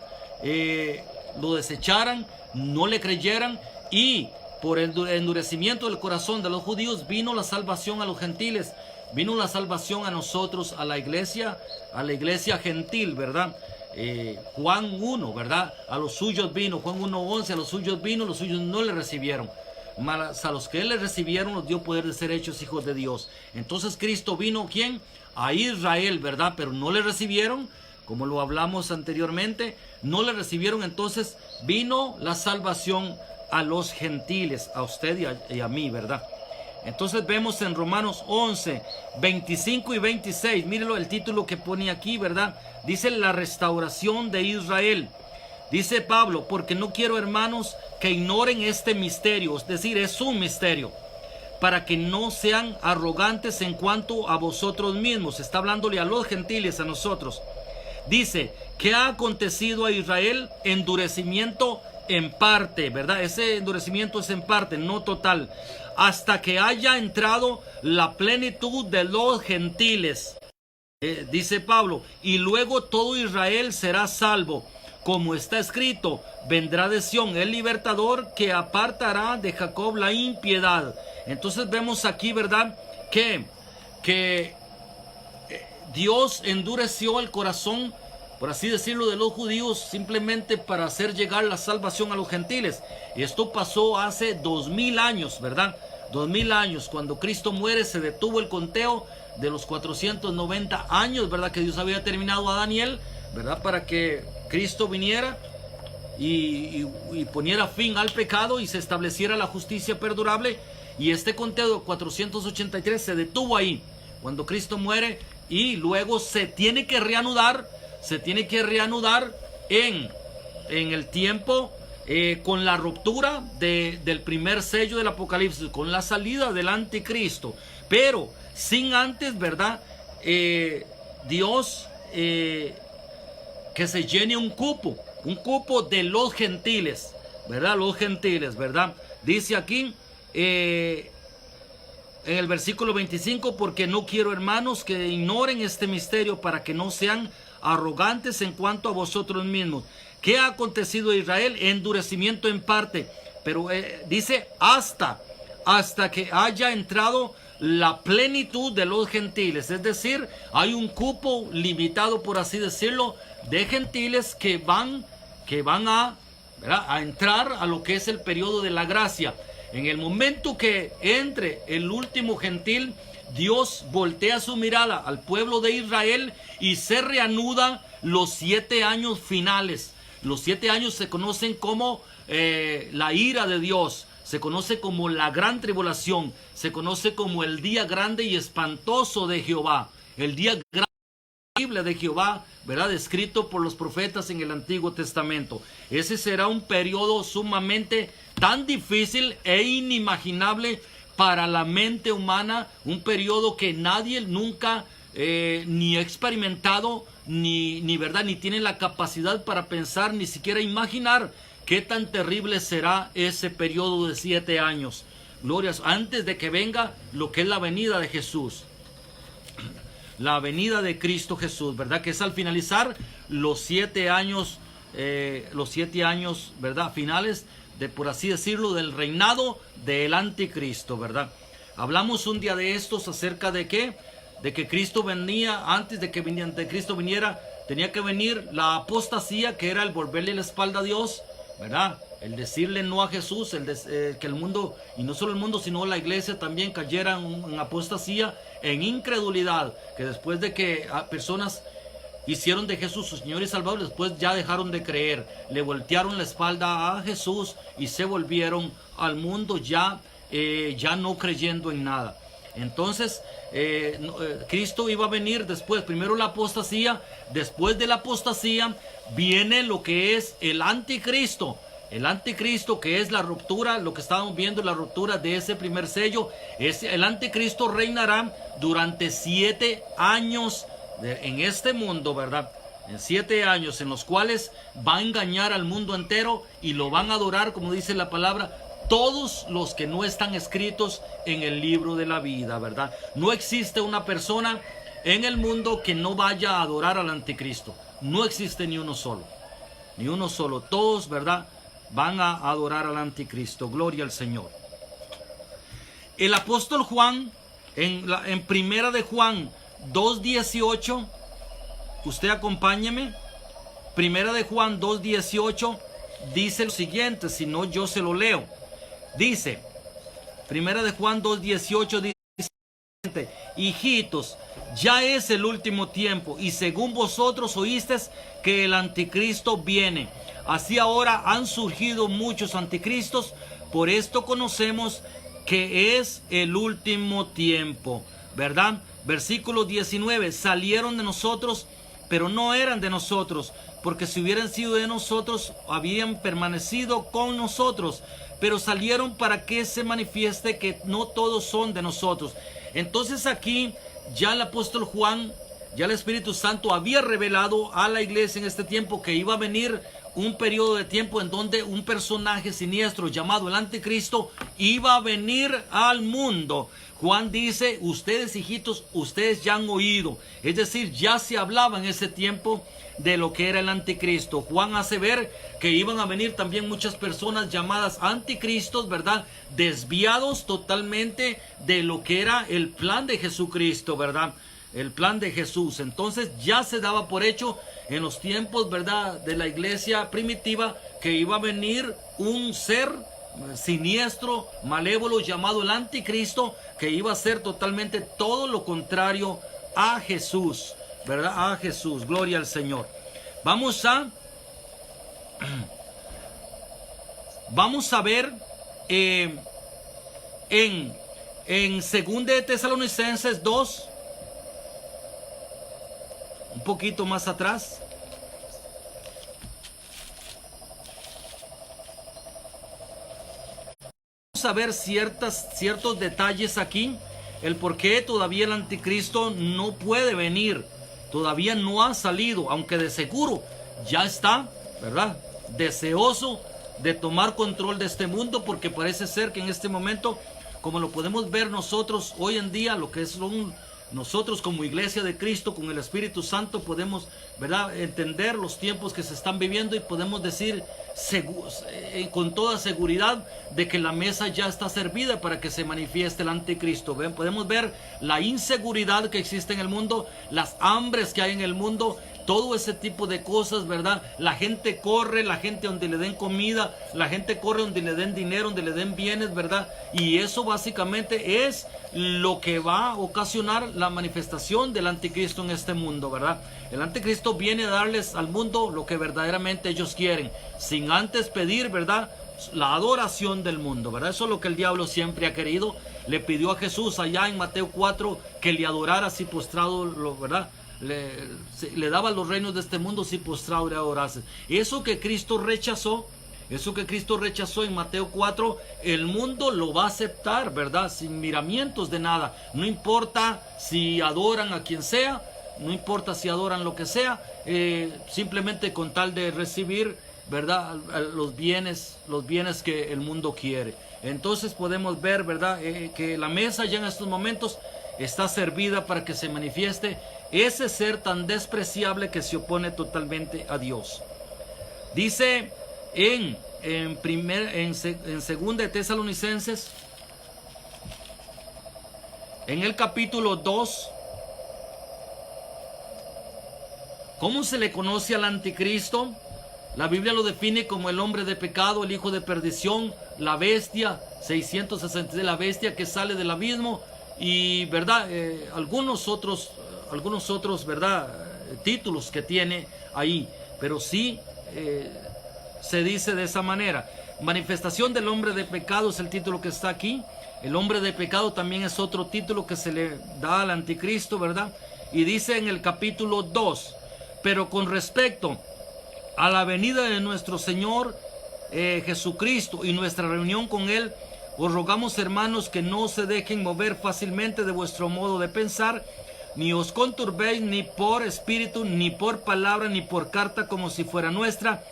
Lo desecharan, no le creyeran, y por el endurecimiento del corazón de los judíos vino la salvación a los gentiles, vino la salvación a nosotros, a la iglesia gentil, ¿verdad? Juan 1, ¿verdad? A los suyos vino, Juan 1:11, a los suyos vino, los suyos no le recibieron. Mas a los que le recibieron los dio poder de ser hechos hijos de Dios. Entonces Cristo vino, ¿quién? A Israel, ¿verdad? Pero no le recibieron, como lo hablamos anteriormente, no le recibieron. Entonces vino la salvación a los gentiles, a usted y a mí, ¿verdad? Entonces vemos en Romanos 11, 25 y 26, mírenlo, el título que pone aquí, ¿verdad? Dice la restauración de Israel. Dice Pablo, porque no quiero, hermanos, que ignoren este misterio, es decir, es un misterio, para que no sean arrogantes en cuanto a vosotros mismos. Está hablándole a los gentiles, a nosotros. Dice, ¿qué ha acontecido a Israel? Endurecimiento en parte, ¿verdad? Ese endurecimiento es en parte, no total, hasta que haya entrado la plenitud de los gentiles. Dice Pablo, y luego todo Israel será salvo. Como está escrito, vendrá de Sión el libertador que apartará de Jacob la impiedad. Entonces vemos aquí, ¿verdad?, que Dios endureció el corazón, por así decirlo, de los judíos, simplemente para hacer llegar la salvación a los gentiles. Y esto pasó hace 2000 años, ¿verdad? 2000 años. Cuando Cristo muere, se detuvo el conteo de los 490 años, ¿verdad?, que Dios había terminado a Daniel, ¿verdad?, para que Cristo viniera y poniera fin al pecado y se estableciera la justicia perdurable. Y este conteo de 483 se detuvo ahí cuando Cristo muere, y luego se tiene que reanudar en el tiempo, con la ruptura del primer sello del Apocalipsis, con la salida del anticristo, pero sin antes, ¿verdad?, Dios que se llene un cupo de los gentiles, ¿verdad? Los gentiles, ¿verdad? Dice aquí en el versículo 25, porque no quiero, hermanos, que ignoren este misterio, para que no sean arrogantes en cuanto a vosotros mismos. ¿Qué ha acontecido a Israel? Endurecimiento en parte, pero dice hasta que haya entrado la plenitud de los gentiles. Es decir, hay un cupo limitado, por así decirlo, de gentiles que van a entrar a lo que es el periodo de la gracia. En el momento que entre el último gentil, Dios voltea su mirada al pueblo de Israel y se reanudan los 7 años finales. Los 7 años se conocen como la ira de Dios, se conoce como la gran tribulación, se conoce como el día grande y espantoso de Jehová, el día grande de Jehová, ¿verdad?, escrito por los profetas en el Antiguo Testamento. Ese será un periodo sumamente tan difícil e inimaginable para la mente humana, un periodo que nadie nunca ni ha experimentado, ni verdad, ni tiene la capacidad para pensar, ni siquiera imaginar qué tan terrible será ese periodo de 7 años. Glorias, antes de que venga lo que es la venida de Jesús. La venida de Cristo Jesús, ¿verdad? Que es al finalizar los 7 años, ¿verdad? Finales de, por así decirlo, del reinado del anticristo, ¿verdad? Hablamos un día de estos acerca de qué, de que Cristo venía, antes de que Cristo viniera, tenía que venir la apostasía, que era el volverle la espalda a Dios, ¿verdad? El decirle no a Jesús, que el mundo, y no solo el mundo, sino la iglesia también cayera en apostasía, en incredulidad, que después de que personas hicieron de Jesús su Señor y Salvador, después ya dejaron de creer, le voltearon la espalda a Jesús y se volvieron al mundo ya no creyendo en nada. Entonces Cristo iba a venir después, primero la apostasía, después de la apostasía viene lo que es el anticristo. El anticristo, que es la ruptura, lo que estábamos viendo, la ruptura de ese primer sello. El anticristo reinará durante 7 años en este mundo, ¿verdad? En 7 años en los cuales va a engañar al mundo entero y lo van a adorar, como dice la palabra, todos los que no están escritos en el libro de la vida, ¿verdad? No existe una persona en el mundo que no vaya a adorar al anticristo. No existe ni uno solo. Ni uno solo. Todos, ¿verdad?, van a adorar al anticristo. Gloria al Señor. El apóstol Juan, en primera de Juan 2:18, usted acompáñeme. Primera de Juan 2:18 dice lo siguiente, si no yo se lo leo. Dice, primera de Juan 2:18 dice: hijitos, ya es el último tiempo, y según vosotros oísteis que el anticristo viene. Así ahora han surgido muchos anticristos, por esto conocemos que es el último tiempo, ¿verdad? Versículo 19, salieron de nosotros, pero no eran de nosotros, porque si hubieran sido de nosotros, habían permanecido con nosotros, pero salieron para que se manifieste que no todos son de nosotros. Entonces aquí ya el apóstol Juan, ya el Espíritu Santo había revelado a la iglesia en este tiempo que iba a venir un periodo de tiempo en donde un personaje siniestro llamado el anticristo iba a venir al mundo. Juan dice, ustedes hijitos, ustedes ya han oído, es decir, ya se hablaba en ese tiempo de lo que era el anticristo. Juan hace ver que iban a venir también muchas personas llamadas anticristos, ¿verdad? Desviados totalmente de lo que era el plan de Jesucristo, ¿verdad? El plan de Jesús. Entonces ya se daba por hecho en los tiempos, ¿verdad?, de la iglesia primitiva, que iba a venir un ser siniestro, malévolo, llamado el anticristo, que iba a ser totalmente todo lo contrario a Jesús, ¿verdad? A Jesús. Gloria al Señor. Vamos a ver en 2 de Tesalonicenses 2, un poquito más atrás. Vamos a ver ciertos detalles aquí, el por qué todavía el anticristo no puede venir, todavía no ha salido, aunque de seguro ya está, ¿verdad?, deseoso de tomar control de este mundo, porque parece ser que en este momento, como lo podemos ver nosotros hoy en día, lo que es nosotros como iglesia de Cristo, con el Espíritu Santo, podemos, ¿verdad?, entender los tiempos que se están viviendo y podemos decir con toda seguridad de que la mesa ya está servida para que se manifieste el anticristo. ¿Ven? Podemos ver la inseguridad que existe en el mundo, las hambres que hay en el mundo, todo ese tipo de cosas, ¿verdad? La gente corre, la gente donde le den comida, la gente corre donde le den dinero, donde le den bienes, ¿verdad? Y eso básicamente es lo que va a ocasionar la manifestación del anticristo en este mundo, ¿verdad? El anticristo viene a darles al mundo lo que verdaderamente ellos quieren, sin antes pedir, ¿verdad?, la adoración del mundo, ¿verdad? Eso es lo que el diablo siempre ha querido. Le pidió a Jesús allá en Mateo 4 que le adorara así postrado, ¿verdad? Le daba los reinos de este mundo si postrado le adorase. Eso que Cristo rechazó, Eso que Cristo rechazó en Mateo 4, el mundo lo va a aceptar, ¿verdad? Sin miramientos de nada. No importa si adoran a quien sea, no importa si adoran lo que sea, simplemente con tal de recibir, ¿verdad? Los bienes que el mundo quiere. Entonces podemos ver, ¿verdad? Que la mesa ya en estos momentos está servida para que se manifieste ese ser tan despreciable que se opone totalmente a Dios. Dice en segunda de Tesalonicenses, en el capítulo 2, ¿cómo se le conoce al anticristo? La Biblia lo define como el hombre de pecado, el hijo de perdición, la bestia, 666, la bestia que sale del abismo, y verdad, algunos otros, verdad, títulos que tiene ahí, pero sí se dice de esa manera. Manifestación del hombre de pecado es el título que está aquí. El hombre de pecado también es otro título que se le da al anticristo, ¿verdad? Y dice en el capítulo 2, pero con respecto a la venida de nuestro Señor Jesucristo y nuestra reunión con Él, os rogamos, hermanos, que no se dejen mover fácilmente de vuestro modo de pensar, ni os conturbéis ni por espíritu, ni por palabra, ni por carta como si fuera nuestra,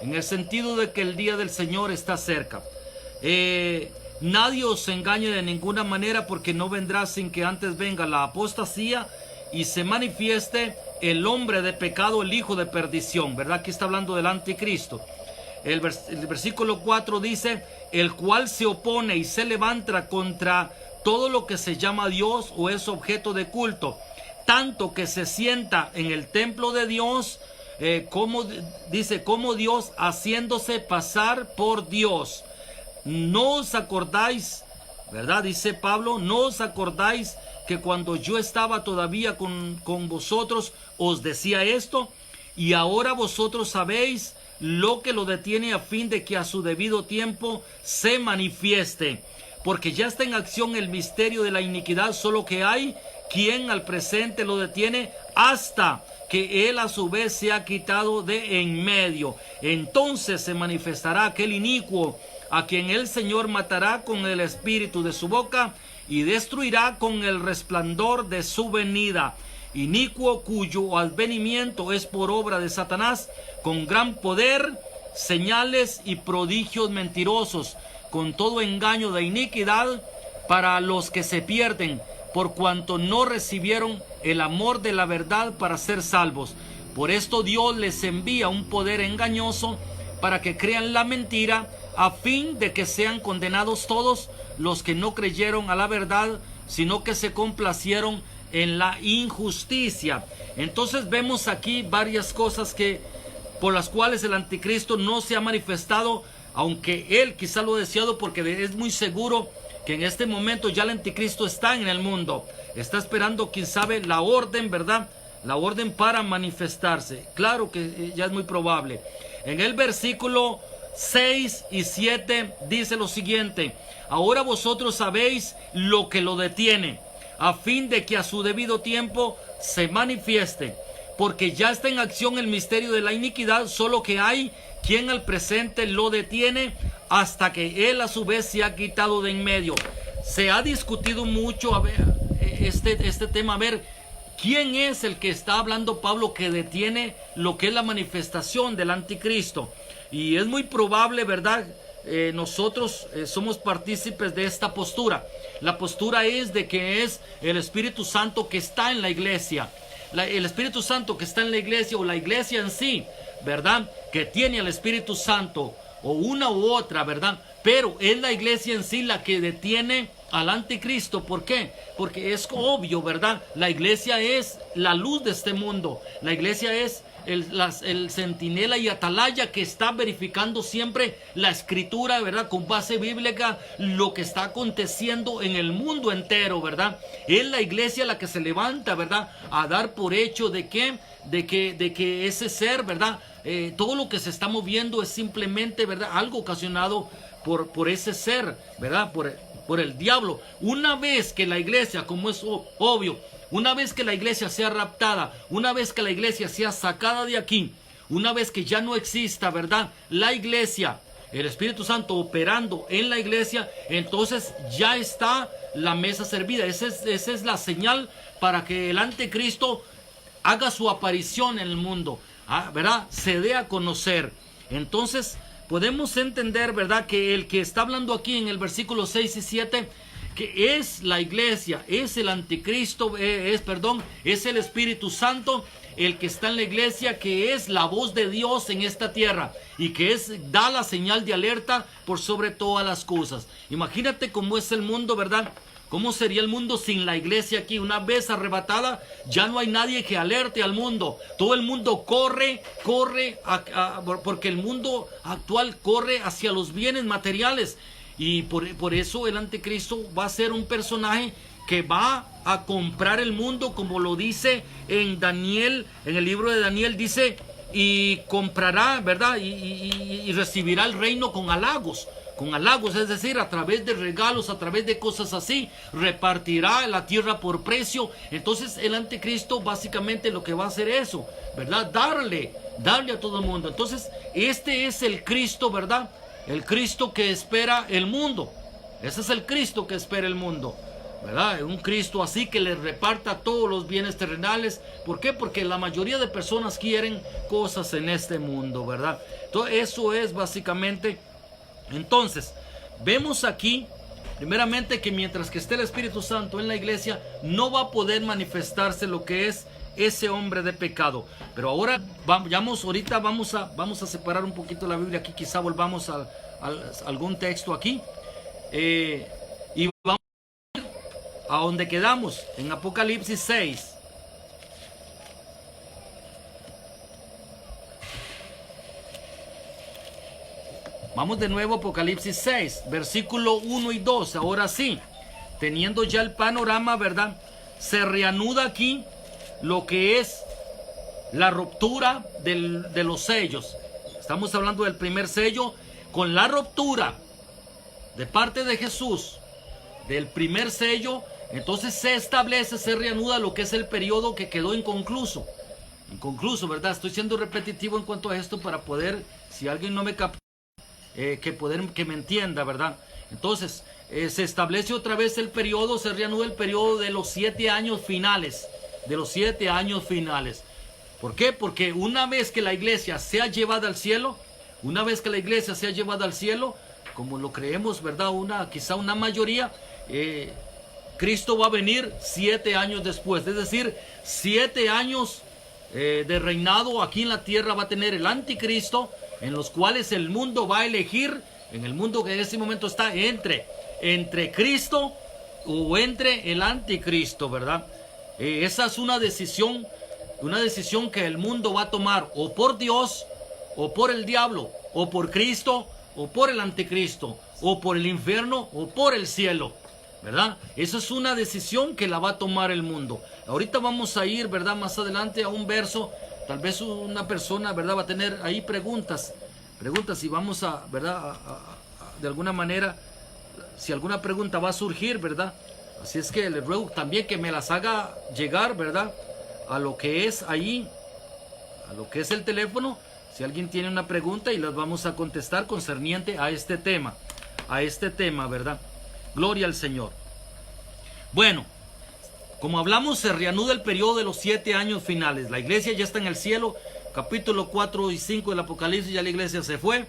en el sentido de que el día del Señor está cerca. Nadie os engañe de ninguna manera, porque no vendrá sin que antes venga la apostasía y se manifieste el hombre de pecado, el hijo de perdición, ¿verdad? Aquí está hablando del anticristo. El versículo 4 dice, el cual se opone y se levanta contra todo lo que se llama Dios o es objeto de culto, tanto que se sienta en el templo de Dios, como Dios, haciéndose pasar por Dios. No os acordáis, ¿verdad? Dice Pablo, no os acordáis que cuando yo estaba todavía con vosotros os decía esto, y ahora vosotros sabéis lo que lo detiene, a fin de que a su debido tiempo se manifieste, porque ya está en acción el misterio de la iniquidad, solo que hay quien al presente lo detiene hasta que él a su vez se ha quitado de en medio. Entonces se manifestará aquel inicuo, a quien el Señor matará con el espíritu de su boca y destruirá con el resplandor de su venida. Inicuo, cuyo advenimiento es por obra de Satanás, con gran poder, señales y prodigios mentirosos, con todo engaño de iniquidad para los que se pierden, por cuanto no recibieron el amor de la verdad para ser salvos. Por esto Dios les envía un poder engañoso para que crean la mentira, a fin de que sean condenados todos los que no creyeron a la verdad, sino que se complacieron en la injusticia. Entonces vemos aquí varias cosas por las cuales el anticristo no se ha manifestado, aunque él quizá lo ha deseado, porque es muy seguro que en este momento ya el anticristo está en el mundo, está esperando, quién sabe, la orden, ¿verdad? La orden para manifestarse. Claro que ya es muy probable. En el versículo 6 y 7 dice lo siguiente: ahora vosotros sabéis lo que lo detiene, a fin de que a su debido tiempo se manifieste, porque ya está en acción el misterio de la iniquidad, solo que hay quien al presente lo detiene hasta que él a su vez se ha quitado de en medio. Se ha discutido mucho, a ver, este tema, a ver, ¿quién es el que está hablando Pablo que detiene lo que es la manifestación del anticristo? Y es muy probable, ¿verdad? Nosotros somos partícipes de esta postura. La postura es de que es el Espíritu Santo que está en la iglesia. El Espíritu Santo que está en la iglesia, o la iglesia en sí, ¿verdad? Que tiene al Espíritu Santo, o una u otra, ¿verdad? Pero es la iglesia en sí la que detiene al anticristo. ¿Por qué? Porque es obvio, ¿verdad? La iglesia es la luz de este mundo. La iglesia es el centinela y atalaya que está verificando siempre la escritura, ¿verdad? Con base bíblica, lo que está aconteciendo en el mundo entero, ¿verdad? Es la iglesia la que se levanta, ¿verdad? A dar por hecho de que ese ser, ¿verdad? Todo lo que se está moviendo es simplemente, ¿verdad? Algo ocasionado por ese ser, ¿verdad? Por el diablo. Una vez que la iglesia, como es obvio, una vez que la iglesia sea raptada, una vez que la iglesia sea sacada de aquí, una vez que ya no exista, ¿verdad? La iglesia, el Espíritu Santo operando en la iglesia, entonces ya está la mesa servida. Esa es la señal para que el anticristo haga su aparición en el mundo, ¿verdad? Se dé a conocer. Entonces podemos entender, ¿verdad?, que el que está hablando aquí en el versículo 6 y 7, que es la iglesia, es el anticristo, es el Espíritu Santo, el que está en la iglesia, que es la voz de Dios en esta tierra y que da la señal de alerta por sobre todas las cosas. Imagínate cómo es el mundo, ¿verdad? ¿Cómo sería el mundo sin la iglesia aquí? Una vez arrebatada, ya no hay nadie que alerte al mundo. Todo el mundo corre, porque el mundo actual corre hacia los bienes materiales. Y por eso el anticristo va a ser un personaje que va a comprar el mundo, como lo dice en Daniel, en el libro de Daniel, dice, y comprará, ¿verdad? Y recibirá el reino con halagos, es decir, a través de regalos, a través de cosas así, repartirá la tierra por precio. Entonces el anticristo básicamente lo que va a hacer eso, ¿verdad? Darle a todo el mundo. Entonces este es el Cristo, ¿verdad? El Cristo que espera el mundo. Ese es el Cristo que espera el mundo, ¿verdad? Un Cristo así que le reparta todos los bienes terrenales. ¿Por qué? Porque la mayoría de personas quieren cosas en este mundo, ¿verdad? Entonces eso es básicamente. Entonces vemos aquí primeramente que mientras que esté el Espíritu Santo en la iglesia, no va a poder manifestarse lo que es ese hombre de pecado. Pero ahora ahorita vamos a separar un poquito la Biblia aquí, quizá volvamos a algún texto aquí, y vamos a donde quedamos en Apocalipsis 6. Vamos de nuevo a Apocalipsis 6, versículo 1 y 2. Ahora sí, teniendo ya el panorama, ¿verdad? Se reanuda aquí lo que es la ruptura de los sellos. Estamos hablando del primer sello. Con la ruptura de parte de Jesús del primer sello, entonces se reanuda lo que es el periodo que quedó inconcluso, ¿verdad? Estoy siendo repetitivo en cuanto a esto para poder, si alguien no me capta, que me entienda, ¿verdad? Entonces se establece otra vez el periodo, se reanuda el periodo de los 7 años finales, ¿Por qué? Porque una vez que la iglesia sea llevada al cielo, como lo creemos, ¿verdad? Quizá una mayoría, Cristo va a venir 7 años después, es decir, 7 años de reinado aquí en la tierra va a tener el anticristo, en los cuales el mundo va a elegir, en el mundo que en este momento está entre Cristo o entre el anticristo, ¿verdad? Esa es una decisión que el mundo va a tomar, o por Dios, o por el diablo, o por Cristo, o por el anticristo, o por el infierno, o por el cielo, ¿verdad? Esa es una decisión que la va a tomar el mundo. Ahorita vamos a ir, ¿verdad?, más adelante a un verso. Tal vez una persona, ¿verdad?, va a tener ahí preguntas y vamos a, ¿verdad?, de alguna manera, si alguna pregunta va a surgir, ¿verdad? Así es que le ruego también que me las haga llegar, ¿verdad?, a lo que es ahí, a lo que es el teléfono, si alguien tiene una pregunta, y las vamos a contestar concerniente a este tema, ¿verdad? Gloria al Señor. Bueno, como hablamos, se reanuda el periodo de los 7 años finales. La iglesia ya está en el cielo. Capítulo 4 y 5 del Apocalipsis, ya la iglesia se fue.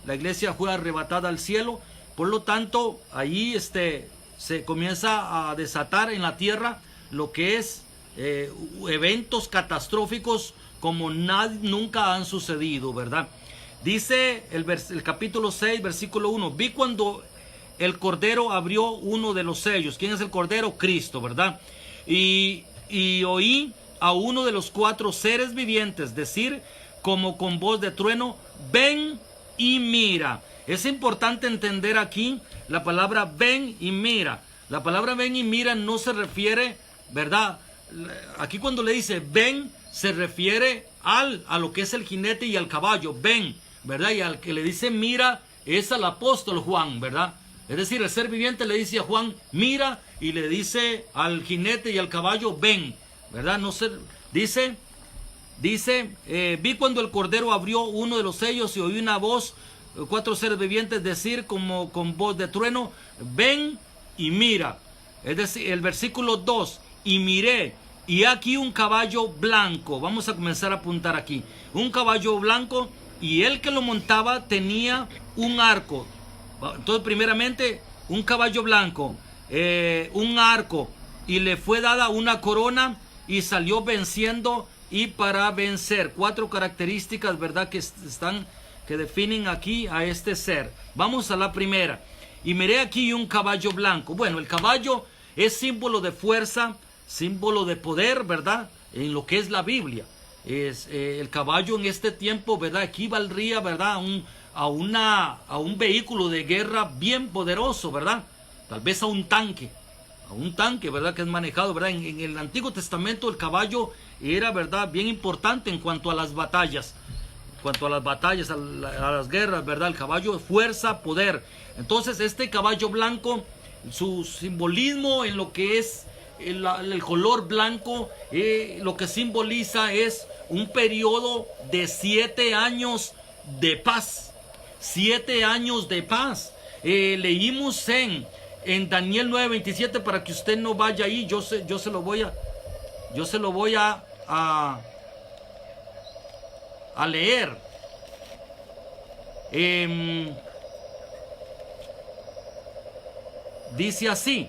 La iglesia fue arrebatada al cielo. Por lo tanto, ahí se comienza a desatar en la tierra lo que es eventos catastróficos como nunca han sucedido, ¿verdad? Dice el capítulo 6, versículo 1. Vi cuando el Cordero abrió uno de los sellos. ¿Quién es el Cordero? Cristo, ¿verdad? Y oí a uno de los 4 seres vivientes decir como con voz de trueno: ven y mira. Es importante entender aquí la palabra ven y mira. La palabra ven y mira no se refiere, ¿verdad? Aquí cuando le dice ven, se refiere a lo que es el jinete y al caballo, ven, ¿verdad? Y al que le dice mira es al apóstol Juan, ¿verdad? Es decir, el ser viviente le dice a Juan mira, y le dice al jinete y al caballo ven, ¿verdad? No se dice vi cuando el Cordero abrió uno de los sellos y oí una voz cuatro seres vivientes decir como con voz de trueno, ven y mira. Es decir, el versículo 2, y miré, y aquí un caballo blanco. Vamos a comenzar a apuntar aquí. Un caballo blanco, y el que lo montaba tenía un arco. Entonces, primeramente, un caballo blanco, un arco, y le fue dada una corona, y salió venciendo y para vencer. Cuatro características, ¿verdad?, que definen aquí a este ser. Vamos a la primera. Y miré aquí un caballo blanco. Bueno, el caballo es símbolo de fuerza, símbolo de poder, ¿verdad?, en lo que es la Biblia. El caballo en este tiempo, ¿verdad?, equivaldría, ¿verdad?, a un vehículo de guerra bien poderoso, ¿verdad? Tal vez a un tanque, ¿verdad?, que es manejado, ¿verdad? En el Antiguo Testamento el caballo era, ¿verdad?, bien importante en cuanto a las batallas. A las guerras, ¿verdad? El caballo, fuerza, poder. Entonces, este caballo blanco, su simbolismo en lo que es el color blanco, lo que simboliza es un periodo de 7 años de paz. 7 años de paz. Leímos en Daniel 9:27, para que usted no vaya ahí, yo se lo voy a leer. Dice así.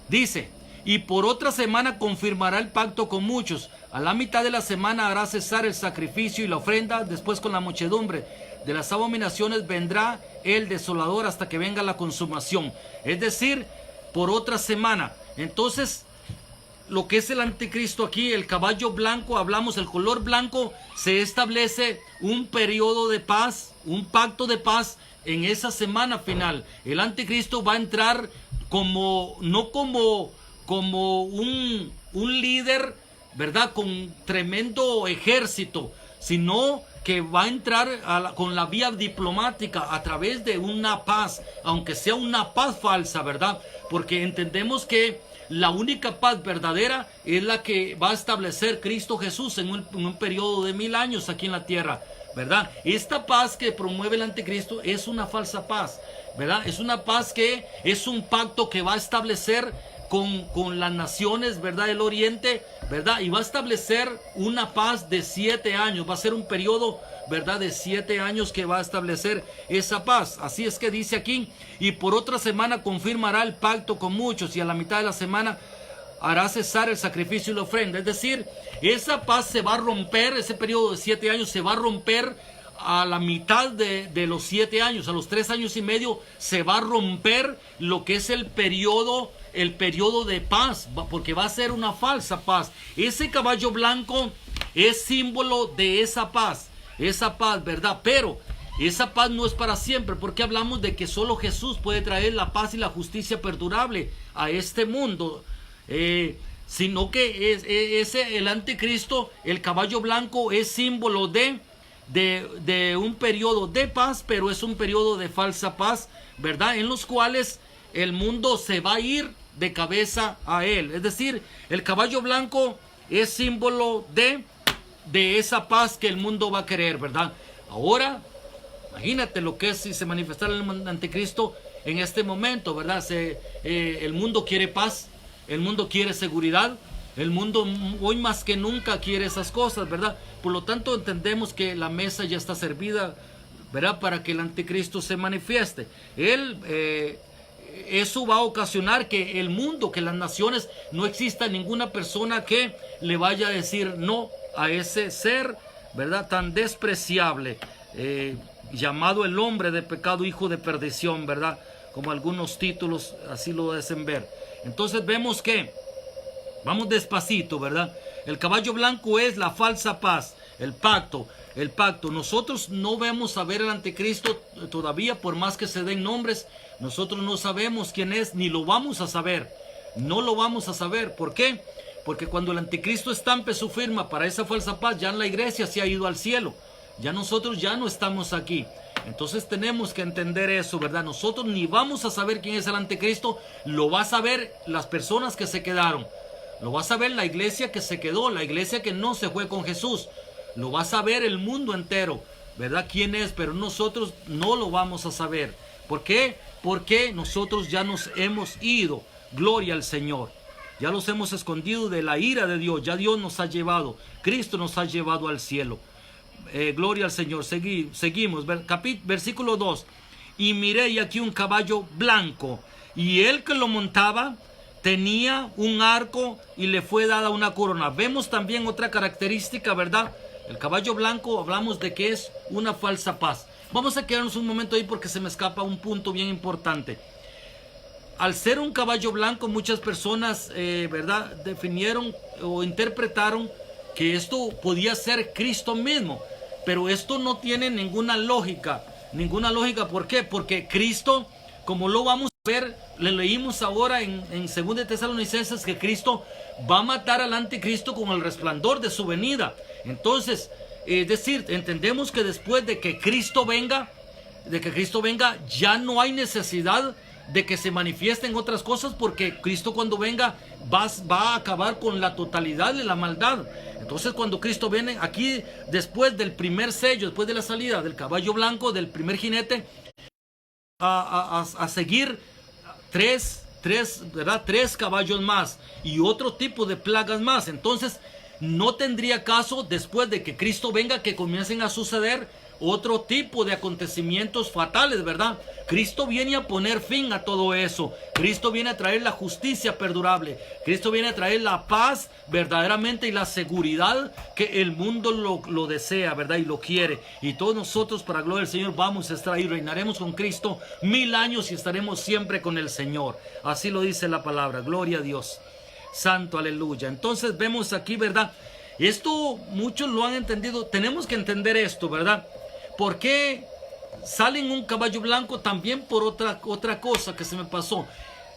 Dice, y por otra semana confirmará el pacto con muchos. A la mitad de la semana hará cesar el sacrificio y la ofrenda. Después, con la muchedumbre de las abominaciones, vendrá el desolador hasta que venga la consumación. Es decir, por otra semana. Entonces, lo que es el anticristo aquí, el caballo blanco, hablamos, el color blanco, se establece un periodo de paz, un pacto de paz en esa semana final. El anticristo va a entrar no como un líder, ¿verdad?, con tremendo ejército, sino que va a entrar con la vía diplomática, a través de una paz, aunque sea una paz falsa, ¿verdad? Porque entendemos que la única paz verdadera es la que va a establecer Cristo Jesús en un periodo de 1000 años aquí en la tierra, ¿verdad? Esta paz que promueve el anticristo es una falsa paz, ¿verdad? Es una paz que es un pacto que va a establecer con las naciones, ¿verdad?, del Oriente, ¿verdad? Y va a establecer una paz de 7 años. Va a ser un periodo, ¿verdad?, de 7 años que va a establecer esa paz. Así es que dice aquí, y por otra semana confirmará el pacto con muchos, y a la mitad de la semana hará cesar el sacrificio y la ofrenda. Es decir, esa paz se va a romper, ese periodo de 7 años se va a romper a la mitad de los 7 años, a los 3 años y medio, se va a romper lo que es el periodo de paz, porque va a ser una falsa paz. Ese caballo blanco es símbolo de esa paz, ¿verdad? Pero esa paz no es para siempre, porque hablamos de que solo Jesús puede traer la paz y la justicia perdurable a este mundo. Sino que el anticristo, el caballo blanco, es símbolo de un periodo de paz, pero es un periodo de falsa paz, ¿verdad?, en los cuales el mundo se va a ir de cabeza a él. Es decir, el caballo blanco es símbolo de esa paz que el mundo va a querer, ¿verdad? Ahora, imagínate lo que es si se manifestara el anticristo en este momento, ¿verdad? El mundo quiere paz, el mundo quiere seguridad, el mundo hoy más que nunca quiere esas cosas, ¿verdad? Por lo tanto, entendemos que la mesa ya está servida, ¿verdad?, para que el anticristo se manifieste. Eso va a ocasionar que el mundo, que las naciones, no exista ninguna persona que le vaya a decir no a ese ser, ¿verdad?, tan despreciable, llamado el hombre de pecado, hijo de perdición, ¿verdad?, como algunos títulos así lo hacen ver. Entonces vemos que, vamos despacito, ¿verdad? El caballo blanco es la falsa paz, el pacto. Nosotros no vamos a ver el anticristo todavía, por más que se den nombres. Nosotros no sabemos quién es, ni lo vamos a saber. No lo vamos a saber. ¿Por qué? Porque cuando el anticristo estampe su firma para esa falsa paz, ya la iglesia se ha ido al cielo. Ya nosotros ya no estamos aquí. Entonces tenemos que entender eso, ¿verdad? Nosotros ni vamos a saber quién es el anticristo. Lo va a saber las personas que se quedaron. Lo va a saber la iglesia que se quedó, la iglesia que no se fue con Jesús. Lo va a saber el mundo entero, ¿verdad? ¿Quién es? Pero nosotros no lo vamos a saber. ¿Por qué? Porque nosotros ya nos hemos ido. Gloria al Señor. Ya los hemos escondido de la ira de Dios. Ya Dios nos ha llevado. Cristo nos ha llevado al cielo. Gloria al Señor. Seguimos. Versículo 2. Y miré y aquí un caballo blanco. Y el que lo montaba tenía un arco y le fue dada una corona. Vemos también otra característica, ¿verdad? El caballo blanco, hablamos de que es una falsa paz. Vamos a quedarnos un momento ahí porque se me escapa un punto bien importante. Al ser un caballo blanco, muchas personas, ¿verdad?, definieron o interpretaron que esto podía ser Cristo mismo. Pero esto no tiene ninguna lógica. Ninguna lógica, ¿por qué? Porque Cristo, como lo vamos a ver, le leímos ahora en 2 de Tesalonicenses que Cristo va a matar al anticristo con el resplandor de su venida. Entonces, es decir, entendemos que después de que Cristo venga, ya no hay necesidad de que se manifiesten otras cosas, porque Cristo cuando venga va a acabar con la totalidad de la maldad. Entonces cuando Cristo viene aquí, después del primer sello, después de la salida del caballo blanco, del primer jinete, a seguir tres caballos más y otro tipo de plagas más. Entonces no tendría caso, después de que Cristo venga, que comiencen a suceder otro tipo de acontecimientos fatales, ¿verdad? Cristo viene a poner fin a todo eso. Cristo viene a traer la justicia perdurable. Cristo viene a traer la paz verdaderamente y la seguridad que el mundo lo desea, ¿verdad? Y lo quiere. Y todos nosotros, para gloria del Señor, vamos a estar ahí. Reinaremos con Cristo 1000 años y estaremos siempre con el Señor. Así lo dice la palabra. Gloria a Dios. Santo, aleluya. Entonces vemos aquí, ¿verdad? Esto muchos lo han entendido. Tenemos que entender esto, ¿verdad? ¿Por qué sale en un caballo blanco? También por otra cosa que se me pasó.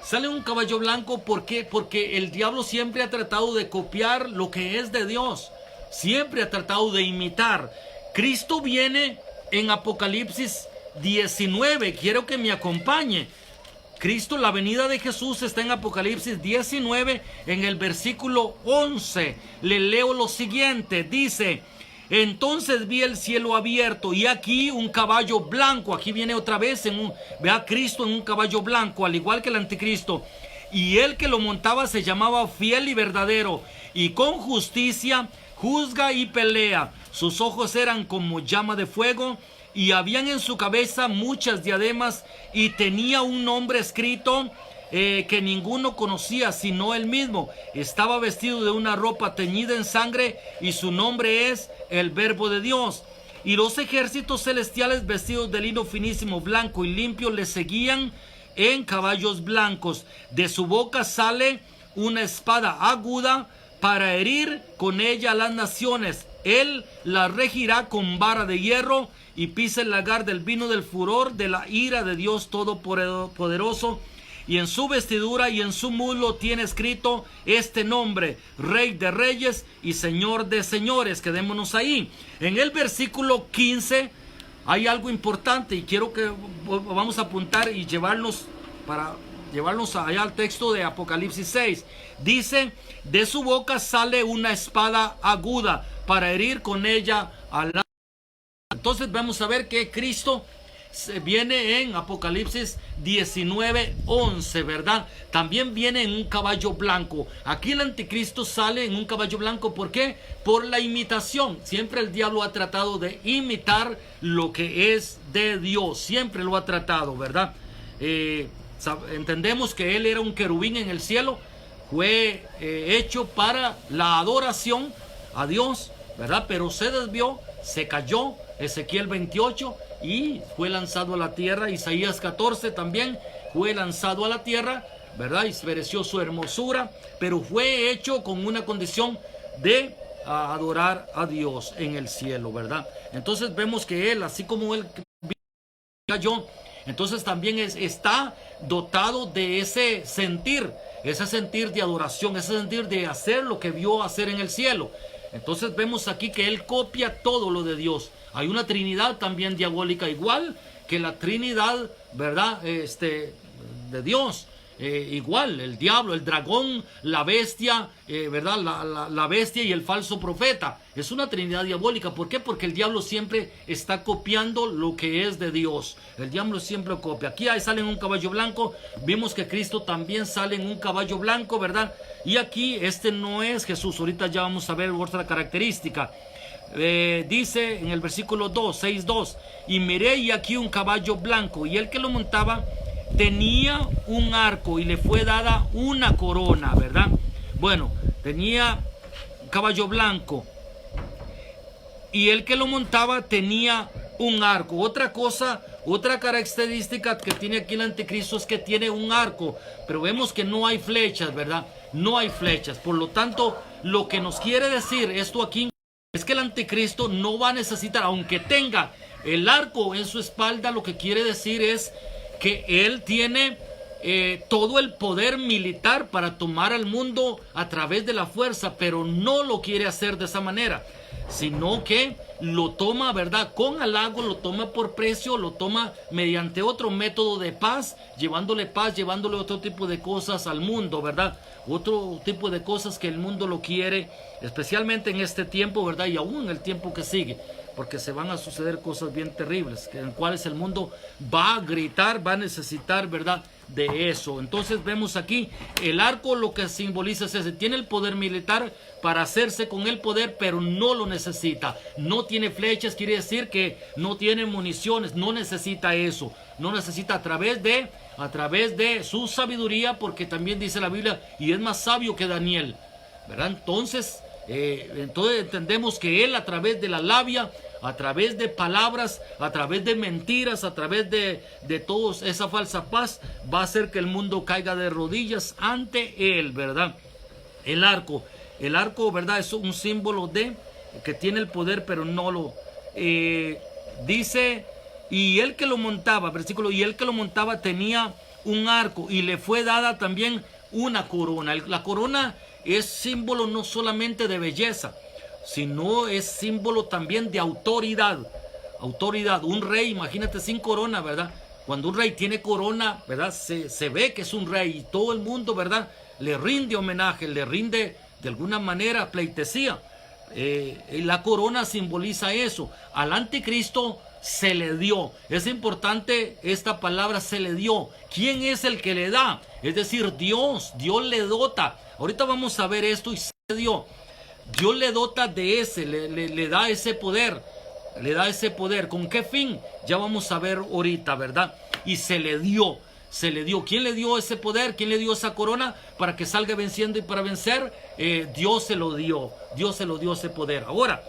Sale un caballo blanco, ¿por qué? Porque el diablo siempre ha tratado de copiar lo que es de Dios. Siempre ha tratado de imitar. Cristo viene en Apocalipsis 19. Quiero que me acompañe. Cristo, la venida de Jesús está en Apocalipsis 19, en el versículo 11. Le leo lo siguiente. Dice: entonces vi el cielo abierto y aquí un caballo blanco. Aquí viene otra vez, ve a Cristo en un caballo blanco, al igual que el anticristo. Y el que lo montaba se llamaba Fiel y Verdadero, y con justicia juzga y pelea. Sus ojos eran como llama de fuego, y habían en su cabeza muchas diademas, y tenía un nombre escrito que ninguno conocía sino él mismo. Estaba vestido de una ropa teñida en sangre, y su nombre es el Verbo de Dios. Y los ejércitos celestiales, vestidos de lino finísimo, blanco y limpio, le seguían en caballos blancos. De su boca sale una espada aguda para herir con ella a las naciones. Él la regirá con vara de hierro, y pisa el lagar del vino del furor de la ira de Dios Todopoderoso. Y en su vestidura y en su muslo tiene escrito este nombre: Rey de Reyes y Señor de Señores. Quedémonos ahí. En el versículo 15 hay algo importante, y quiero que vamos a apuntar y llevarnos allá al texto de Apocalipsis 6. Dice: de su boca sale una espada aguda para herir con ella a la... Entonces vamos a ver que Cristo viene en Apocalipsis 19:11, ¿verdad? También viene en un caballo blanco. Aquí el anticristo sale en un caballo blanco. ¿Por qué? Por la imitación. Siempre el diablo ha tratado de imitar lo que es de Dios. Siempre lo ha tratado, ¿verdad? Entendemos que él era un querubín en el cielo. Fue hecho para la adoración a Dios, ¿verdad? Pero se desvió, se cayó. Ezequiel 28, y fue lanzado a la tierra. Isaías 14 también fue lanzado a la tierra, ¿verdad? Y pereció su hermosura, pero fue hecho con una condición de adorar a Dios en el cielo, ¿verdad? Entonces vemos que él, así como él cayó, entonces también está dotado de ese sentir de adoración, ese sentir de hacer lo que vio hacer en el cielo. Entonces vemos aquí que él copia todo lo de Dios. Hay una trinidad también diabólica, igual que la trinidad, ¿verdad? De Dios. igual, el diablo, el dragón, la bestia, ¿verdad? La bestia y el falso profeta. Es una trinidad diabólica. ¿Por qué? Porque el diablo siempre está copiando lo que es de Dios. El diablo siempre copia. Aquí ahí sale en un caballo blanco. Vimos que Cristo también sale en un caballo blanco, ¿verdad? Y aquí este no es Jesús. Ahorita ya vamos a ver otra característica. Dice en el versículo 6:2, y miré y aquí un caballo blanco, y el que lo montaba tenía un arco y le fue dada una corona, ¿verdad? Bueno, tenía un caballo blanco y el que lo montaba tenía un arco. Otra cosa, otra característica que tiene aquí el anticristo es que tiene un arco, pero vemos que no hay flechas, ¿verdad? No hay flechas. Por lo tanto, lo que nos quiere decir esto aquí es que el anticristo no va a necesitar, aunque tenga el arco en su espalda, lo que quiere decir es que él tiene todo el poder militar para tomar al mundo a través de la fuerza, pero no lo quiere hacer de esa manera, sino que lo toma, ¿verdad? Con halago, lo toma por precio, lo toma mediante otro método de paz, llevándole otro tipo de cosas al mundo, ¿verdad? Otro tipo de cosas que el mundo lo quiere, especialmente en este tiempo, ¿verdad? Y aún en el tiempo que sigue, porque se van a suceder cosas bien terribles, en las cuales el mundo va a gritar, va a necesitar, ¿verdad?, de eso. Entonces vemos aquí, el arco lo que simboliza es ese, tiene el poder militar para hacerse con el poder, pero no lo necesita. No tiene flechas, quiere decir que no tiene municiones, no necesita eso. No necesita a través de su sabiduría, porque también dice la Biblia, y es más sabio que Daniel, ¿verdad? Entonces entendemos que él, a través de la labia, a través de palabras, a través de mentiras, a través de toda esa falsa paz, va a hacer que el mundo caiga de rodillas ante él, ¿verdad? El arco, ¿verdad?, es un símbolo de que tiene el poder, pero no lo dice. Y el que lo montaba, versículo, y el que lo montaba tenía un arco y le fue dada también una corona. La corona es símbolo no solamente de belleza, sino es símbolo también de autoridad. Autoridad. Un rey, imagínate, sin corona, ¿verdad? Cuando un rey tiene corona, ¿verdad?, se ve que es un rey y todo el mundo, ¿verdad?, le rinde homenaje, le rinde de alguna manera pleitesía. La corona simboliza eso. Al anticristo se le dio. Es importante esta palabra, se le dio. ¿Quién es el que le da? Es decir, Dios le dota. Ahorita vamos a ver esto, y se le dio. Dios le dota de ese, le da ese poder. Le da ese poder. ¿Con qué fin? Ya vamos a ver ahorita, ¿verdad? Y se le dio. ¿Quién le dio ese poder? ¿Quién le dio esa corona para que salga venciendo y para vencer? Dios se lo dio. Dios se lo dio ese poder. Ahora,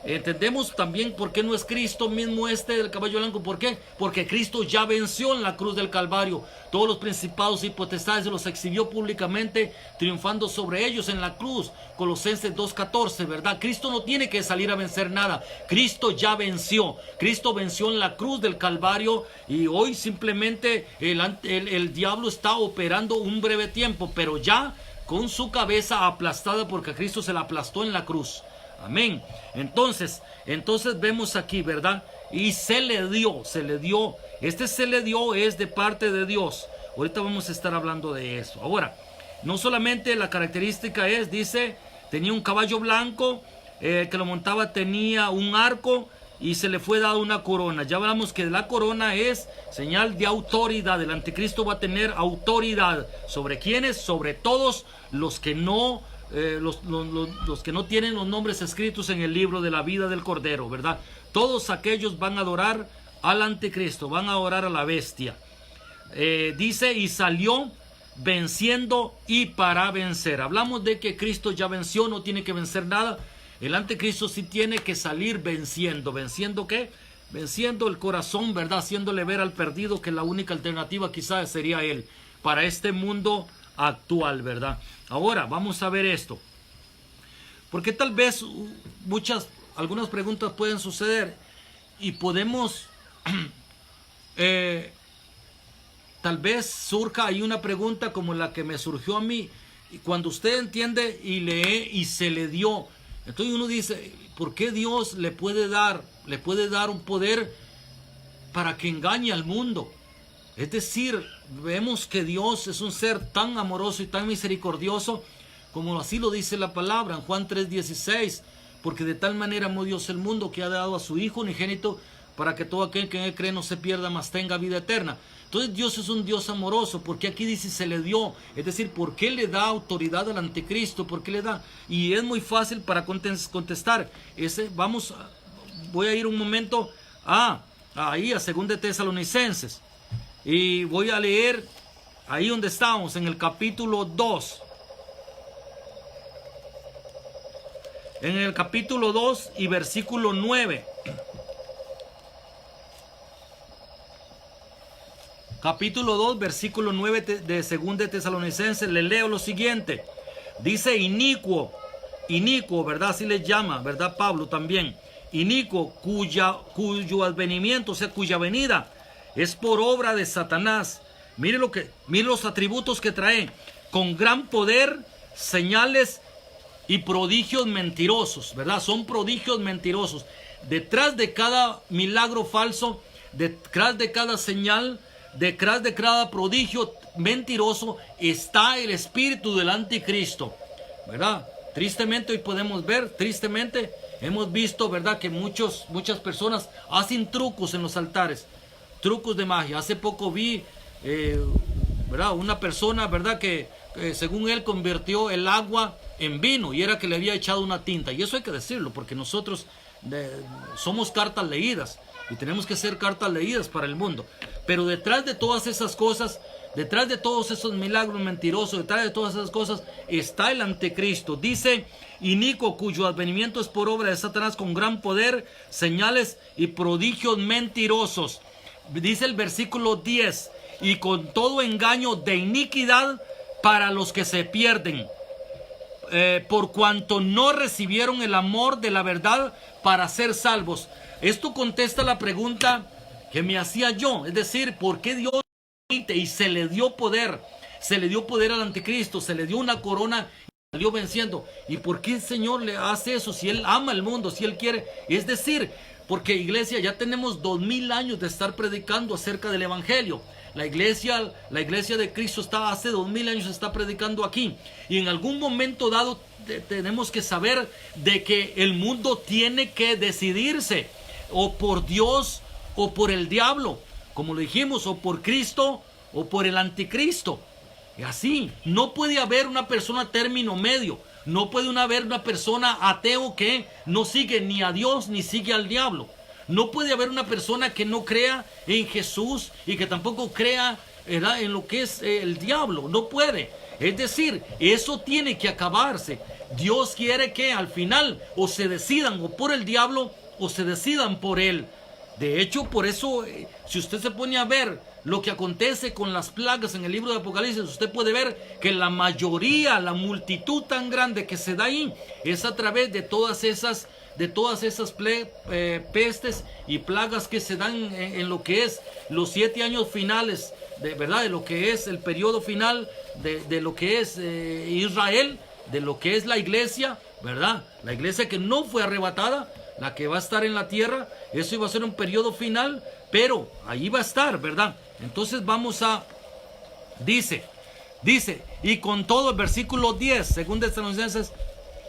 entendemos también por qué no es Cristo mismo del caballo blanco. ¿Por qué? Porque Cristo ya venció en la cruz del Calvario. Todos los principados y potestades los exhibió públicamente, triunfando sobre ellos en la cruz. Colosenses 2:14, ¿verdad? Cristo no tiene que salir a vencer nada. Cristo ya venció. Cristo venció en la cruz del Calvario, y hoy simplemente el diablo está operando un breve tiempo, pero ya con su cabeza aplastada, porque a Cristo se la aplastó en la cruz. Amén. Entonces vemos aquí, ¿verdad? Y se le dio. Este se le dio es de parte de Dios. Ahorita vamos a estar hablando de eso. Ahora, no solamente la característica dice, tenía un caballo blanco, que lo montaba tenía un arco y se le fue dada una corona. Ya hablamos que la corona es señal de autoridad. El anticristo va a tener autoridad. ¿Sobre quiénes? Sobre todos los que no los que no tienen los nombres escritos en el libro de la vida del Cordero, ¿verdad? Todos aquellos van a adorar al anticristo, van a adorar a la bestia. Dice, y salió venciendo y para vencer. Hablamos de que Cristo ya venció, no tiene que vencer nada. El anticristo sí tiene que salir venciendo. ¿Venciendo qué? Venciendo el corazón, ¿verdad? Haciéndole ver al perdido que la única alternativa quizás sería él para este mundo actual, ¿verdad? Ahora vamos a ver esto, porque tal vez algunas preguntas pueden suceder y podemos tal vez surja ahí una pregunta como la que me surgió a mí, y cuando usted entiende y lee y se le dio, entonces uno dice, ¿por qué Dios le puede dar un poder para que engañe al mundo? Es decir, vemos que Dios es un ser tan amoroso y tan misericordioso, como así lo dice la palabra en Juan 3:16, porque de tal manera amó Dios el mundo que ha dado a su Hijo unigénito para que todo aquel que en él cree no se pierda, mas tenga vida eterna. Entonces Dios es un Dios amoroso, porque aquí dice se le dio, es decir, ¿por qué le da autoridad al anticristo? ¿Por qué le da? Y es muy fácil para contestar. Voy a ir un momento ahí a 2 Tesalonicenses, y voy a leer ahí donde estamos, en el capítulo 2. En el capítulo 2 y versículo 9. Capítulo 2, versículo 9 de 2 Tesalonicenses, le leo lo siguiente. Dice inicuo, ¿verdad? Así le llama, ¿verdad? Pablo también. Inicuo, cuyo advenimiento, o sea, cuya venida es por obra de Satanás. Mire los atributos que trae. Con gran poder, señales y prodigios mentirosos, ¿verdad? Son prodigios mentirosos. Detrás de cada milagro falso, detrás de cada señal, detrás de cada prodigio mentiroso, está el espíritu del anticristo, ¿verdad? Tristemente hoy podemos ver, tristemente hemos visto, ¿verdad?, que muchas personas hacen trucos en los altares, trucos de magia. Hace poco vi, ¿verdad?, una persona, ¿verdad?, que según él convirtió el agua en vino, y era que le había echado una tinta. Y eso hay que decirlo, porque nosotros somos cartas leídas, y tenemos que ser cartas leídas para el mundo. Pero detrás de todas esas cosas, detrás de todos esos milagros mentirosos, detrás de todas esas cosas, está el anticristo. Dice inicuo, cuyo advenimiento es por obra de Satanás, con gran poder, señales y prodigios mentirosos. Dice el versículo 10, y con todo engaño de iniquidad para los que se pierden, por cuanto no recibieron el amor de la verdad para ser salvos. Esto contesta la pregunta que me hacía yo, es decir, ¿por qué Dios permite? Y se le dio poder al anticristo, se le dio una corona y salió venciendo. ¿Y por qué el Señor le hace eso? Si Él ama el mundo, si Él quiere, es decir, porque iglesia, ya tenemos 2000 años de estar predicando acerca del evangelio. La iglesia de Cristo está hace 2000 años, está predicando aquí, y en algún momento dado tenemos que saber de que el mundo tiene que decidirse, o por Dios o por el diablo, como lo dijimos, o por Cristo o por el anticristo. Y así, no puede haber una persona término medio, no puede haber una persona ateo que no sigue ni a Dios ni sigue al diablo. No puede haber una persona que no crea en Jesús y que tampoco crea, ¿verdad?, en lo que es el diablo. No puede. Es decir, eso tiene que acabarse. Dios quiere que al final o se decidan o por el diablo o se decidan por él. De hecho, por eso, si usted se pone a ver lo que acontece con las plagas en el libro de Apocalipsis, usted puede ver que la mayoría, la multitud tan grande que se da ahí, es a través de todas esas pestes y plagas que se dan en lo que es los 7 años finales, ¿verdad?, de lo que es el periodo final de lo que es Israel, de lo que es la iglesia, ¿verdad? La iglesia que no fue arrebatada, la que va a estar en la tierra. Eso iba a ser un periodo final, pero ahí va a estar, ¿verdad? Entonces dice, y con todo, el versículo 10, según Tesalonicenses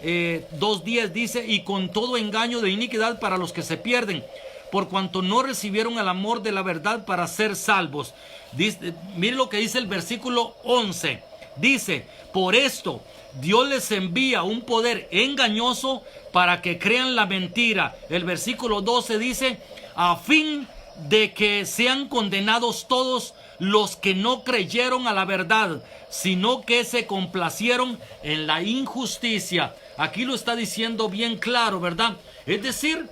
2:10, dice, y con todo engaño de iniquidad para los que se pierden, por cuanto no recibieron el amor de la verdad para ser salvos. Dice, mire lo que dice el versículo 11, dice, por esto Dios les envía un poder engañoso para que crean la mentira. El versículo 12 dice, a fin de que sean condenados todos los que no creyeron a la verdad, sino que se complacieron en la injusticia. Aquí lo está diciendo bien claro, ¿verdad? Es decir,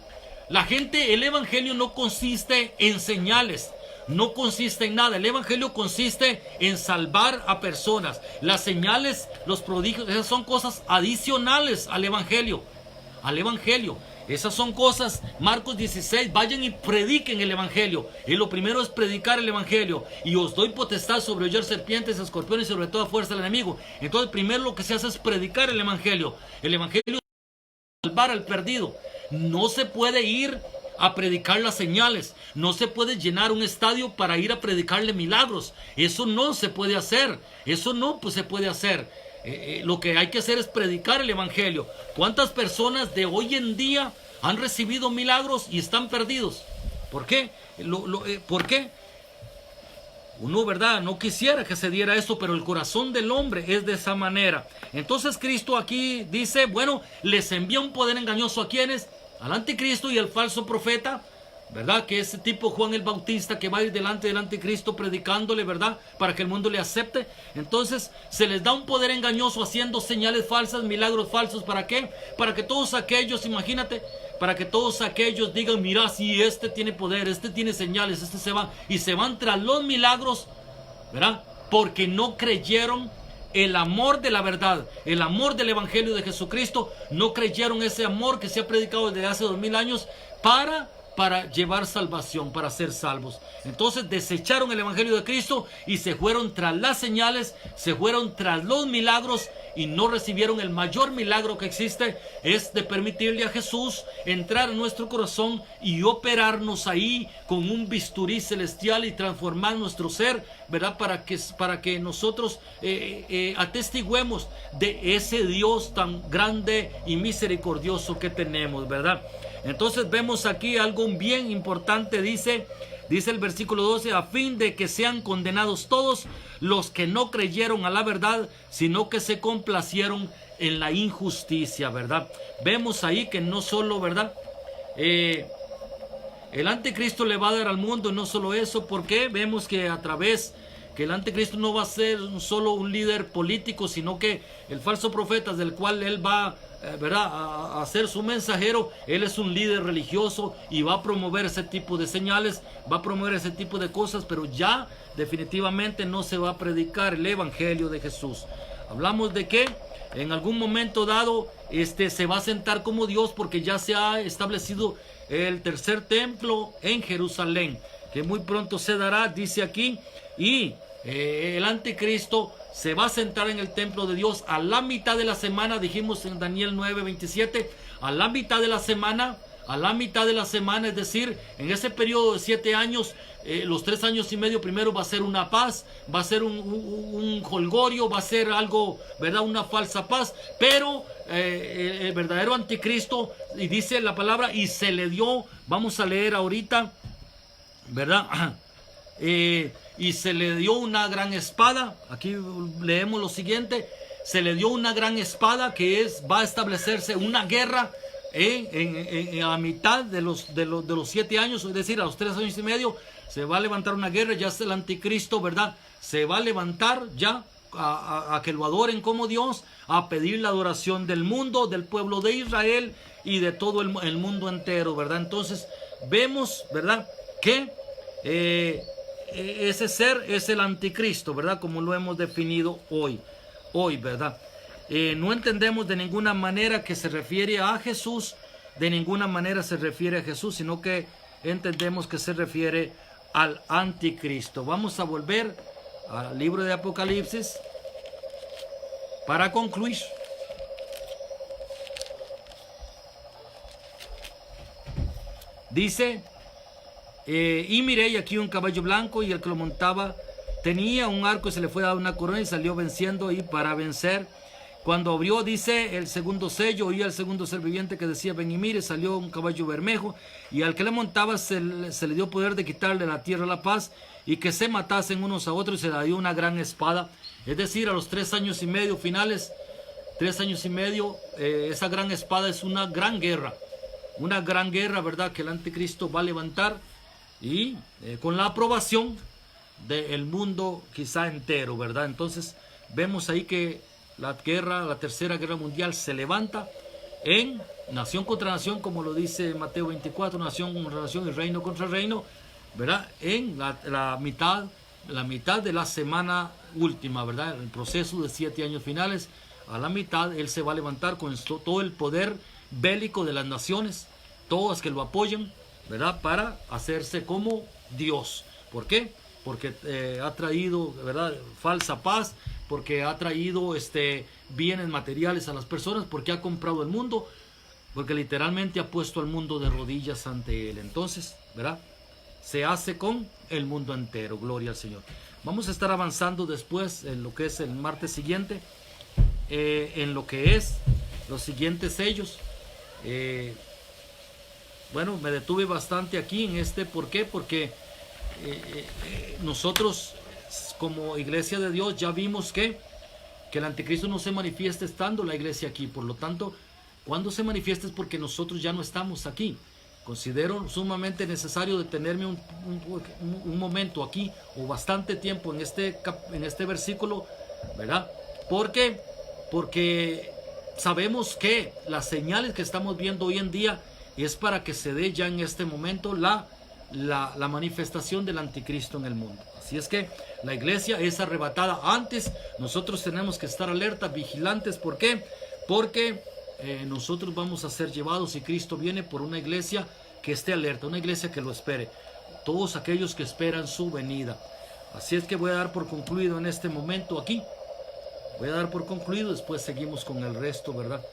el evangelio no consiste en señales, no consiste en nada. El evangelio consiste en salvar a personas. Las señales, los prodigios, esas son cosas adicionales al evangelio. Esas son cosas. Marcos 16, vayan y prediquen el evangelio. Y lo primero es predicar el evangelio. Y os doy potestad sobre hollar serpientes, escorpiones y sobre toda fuerza del enemigo. Entonces primero lo que se hace es predicar el evangelio. El evangelio es salvar al perdido. No se puede ir a predicar las señales. No se puede llenar un estadio para ir a predicarle milagros. Eso no se puede hacer. Eso no pues, se puede hacer. Lo que hay que hacer es predicar el evangelio. ¿Cuántas personas de hoy en día han recibido milagros y están perdidos? ¿Por qué? ¿Por qué? Uno, ¿verdad? No quisiera que se diera esto, pero el corazón del hombre es de esa manera. Entonces Cristo aquí dice, bueno, les envía un poder engañoso a quienes, al anticristo y al falso profeta, ¿verdad? Que ese tipo Juan el Bautista que va a ir delante del anticristo predicándole, ¿verdad? Para que el mundo le acepte. Entonces se les da un poder engañoso haciendo señales falsas, milagros falsos. ¿Para qué? Para que todos aquellos, imagínate, para que todos aquellos digan, mira, si este tiene poder, este tiene señales, este se va. Y se van tras los milagros, ¿verdad? Porque no creyeron el amor de la verdad, el amor del evangelio de Jesucristo. No creyeron ese amor que se ha predicado desde hace 2000 años para llevar salvación, para ser salvos. Entonces desecharon el evangelio de Cristo y se fueron tras las señales, se fueron tras los milagros y no recibieron el mayor milagro que existe, es de permitirle a Jesús entrar en nuestro corazón y operarnos ahí con un bisturí celestial y transformar nuestro ser, ¿verdad? Para que nosotros atestiguemos de ese Dios tan grande y misericordioso que tenemos, ¿verdad? Entonces vemos aquí algo bien importante, dice el versículo 12, a fin de que sean condenados todos los que no creyeron a la verdad, sino que se complacieron en la injusticia, ¿verdad? Vemos ahí que no solo, ¿verdad? El anticristo le va a dar al mundo, y no solo eso, porque vemos que a través que el anticristo no va a ser solo un líder político, sino que el falso profeta del cual él va, ¿verdad?, a ser su mensajero, él es un líder religioso y va a promover ese tipo de señales, va a promover ese tipo de cosas, pero ya definitivamente no se va a predicar el evangelio de Jesús. Hablamos de que en algún momento dado se va a sentar como Dios, porque ya se ha establecido el tercer templo en Jerusalén, que muy pronto se dará, dice aquí, y el anticristo se va a sentar en el templo de Dios a la mitad de la semana, dijimos en Daniel 9:27, a la mitad de la semana, es decir, en ese periodo de 7 años, los 3 años y medio primero va a ser una paz, va a ser un jolgorio, va a ser algo, ¿verdad?, una falsa paz, pero el verdadero anticristo, y dice la palabra, y se le dio, vamos a leer ahorita, ¿verdad?, y se le dio una gran espada. Aquí leemos lo siguiente: se le dio una gran espada, que va a establecerse una guerra a la mitad de los 7 años, es decir, a los 3 años y medio se va a levantar una guerra. Ya es el anticristo, ¿verdad? Se va a levantar ya a que lo adoren como Dios, a pedir la adoración del mundo, del pueblo de Israel y de todo el mundo entero, ¿verdad? Entonces vemos, ¿verdad?, que ese ser es el anticristo, ¿verdad?, como lo hemos definido hoy, ¿verdad? No entendemos de ninguna manera que se refiere a Jesús, de ninguna manera se refiere a Jesús, sino que entendemos que se refiere al anticristo. Vamos a volver al libro de Apocalipsis para concluir. Dice: y miré, y aquí un caballo blanco, y el que lo montaba tenía un arco, y se le fue dada una corona, y salió venciendo y para vencer. Cuando abrió, dice, el segundo sello, oía el segundo ser viviente que decía: ven y mire. Salió un caballo bermejo, y al que le montaba se le dio poder de quitarle la tierra la paz, y que se matasen unos a otros, y se le dio una gran espada. Es decir, a los 3 años y medio finales, 3 años y medio, esa gran espada es una gran guerra, ¿verdad?, que el anticristo va a levantar, y con la aprobación del mundo quizá entero, ¿verdad? Entonces vemos ahí que la tercera guerra mundial se levanta en nación contra nación, como lo dice Mateo 24, nación contra nación y reino contra reino, ¿verdad? En la mitad de la semana última, ¿verdad? El proceso de 7 años finales, a la mitad él se va a levantar con todo el poder bélico de las naciones, todas que lo apoyen, ¿verdad?, para hacerse como Dios. ¿Por qué? Porque ha traído, ¿verdad?, falsa paz, porque ha traído bienes materiales a las personas, porque ha comprado el mundo porque literalmente ha puesto al mundo de rodillas ante Él. Entonces, ¿verdad? Se hace con el mundo entero. Gloria al Señor. Vamos a estar avanzando después en lo que es el martes siguiente, en lo que es los siguientes sellos. Bueno, me detuve bastante aquí en este. ¿Por qué? Porque nosotros como iglesia de Dios ya vimos que el anticristo no se manifiesta estando la iglesia aquí. Por lo tanto, cuando se manifiesta es porque nosotros ya no estamos aquí. Considero sumamente necesario detenerme un momento aquí, o bastante tiempo en este versículo, ¿verdad? ¿Por qué? Porque sabemos que las señales que estamos viendo hoy en día es para que se dé ya en este momento la manifestación del anticristo en el mundo. Así es que la iglesia es arrebatada antes. Nosotros tenemos que estar alertas, vigilantes. ¿Por qué? Porque nosotros vamos a ser llevados, y Cristo viene por una iglesia que esté alerta, una iglesia que lo espere, todos aquellos que esperan su venida. Así es que voy a dar por concluido en este momento aquí. Voy a dar por concluido, después seguimos con el resto, ¿verdad?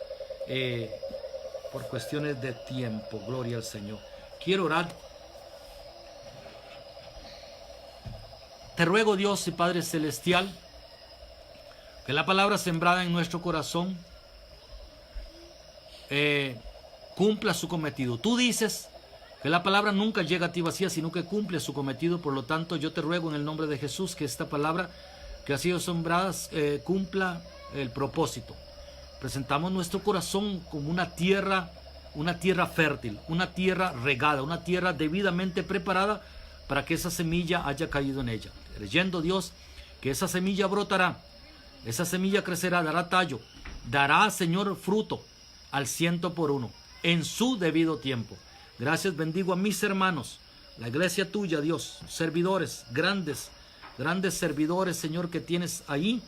Por cuestiones de tiempo. Gloria al Señor. Quiero orar. Te ruego, Dios y Padre Celestial, que la palabra sembrada en nuestro corazón cumpla su cometido. Tú dices que la palabra nunca llega a ti vacía, sino que cumple su cometido. Por lo tanto, yo te ruego en el nombre de Jesús que esta palabra que ha sido sembrada cumpla el propósito. Presentamos nuestro corazón como una tierra fértil, una tierra regada, una tierra debidamente preparada para que esa semilla haya caído en ella. Creyendo, Dios, que esa semilla brotará, esa semilla crecerá, dará tallo, dará, Señor, fruto al 100 por 1 en su debido tiempo. Gracias, bendigo a mis hermanos, la iglesia tuya, Dios, servidores, grandes servidores, Señor, que tienes ahí,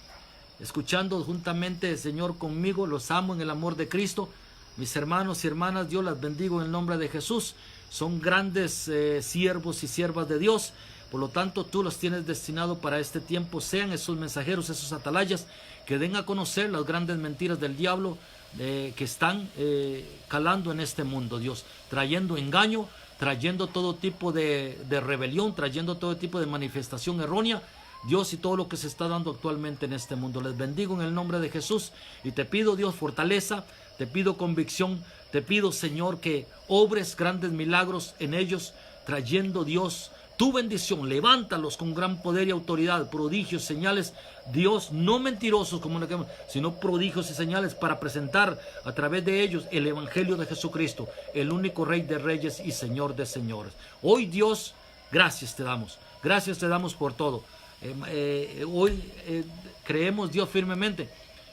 escuchando juntamente, Señor, conmigo. Los amo en el amor de Cristo. Mis hermanos y hermanas, Dios las bendigo en el nombre de Jesús. Son grandes siervos y siervas de Dios. Por lo tanto, tú los tienes destinado para este tiempo. Sean esos mensajeros, esos atalayas, que den a conocer las grandes mentiras del diablo que están calando en este mundo, Dios, trayendo engaño, trayendo todo tipo de rebelión, trayendo todo tipo de manifestación errónea, Dios, y todo lo que se está dando actualmente en este mundo. Les bendigo en el nombre de Jesús y te pido, Dios, fortaleza, te pido convicción, te pido, Señor, que obres grandes milagros en ellos, trayendo, Dios, tu bendición. Levántalos con gran poder y autoridad, prodigios, señales, Dios, no mentirosos como nosotros, sino prodigios y señales para presentar a través de ellos el evangelio de Jesucristo, el único Rey de reyes y Señor de señores. Hoy, Dios, gracias te damos por todo. Hoy creemos, Dios, firmemente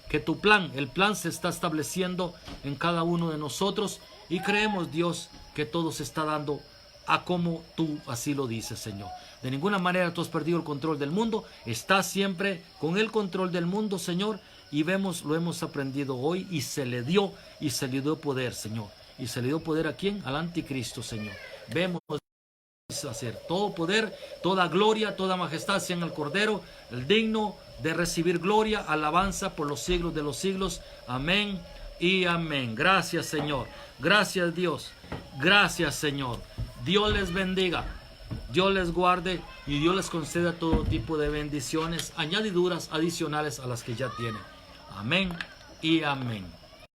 que tu plan, el plan se está estableciendo en cada uno de nosotros, y creemos, Dios, que todo se está dando a como tú así lo dices, Señor. De ninguna manera tú has perdido el control del mundo, estás siempre con el control del mundo, Señor, y lo hemos aprendido hoy, y se le dio poder, Señor. ¿Y se le dio poder a quién? Al anticristo, Señor. Vemos hacer todo poder, toda gloria, toda majestad sean al Cordero, el digno de recibir gloria, alabanza por los siglos de los siglos. Amén y amén. Gracias, Señor. Gracias, Dios. Gracias, Señor. Dios les bendiga, Dios les guarde y Dios les conceda todo tipo de bendiciones, añadiduras adicionales a las que ya tienen. Amén y amén.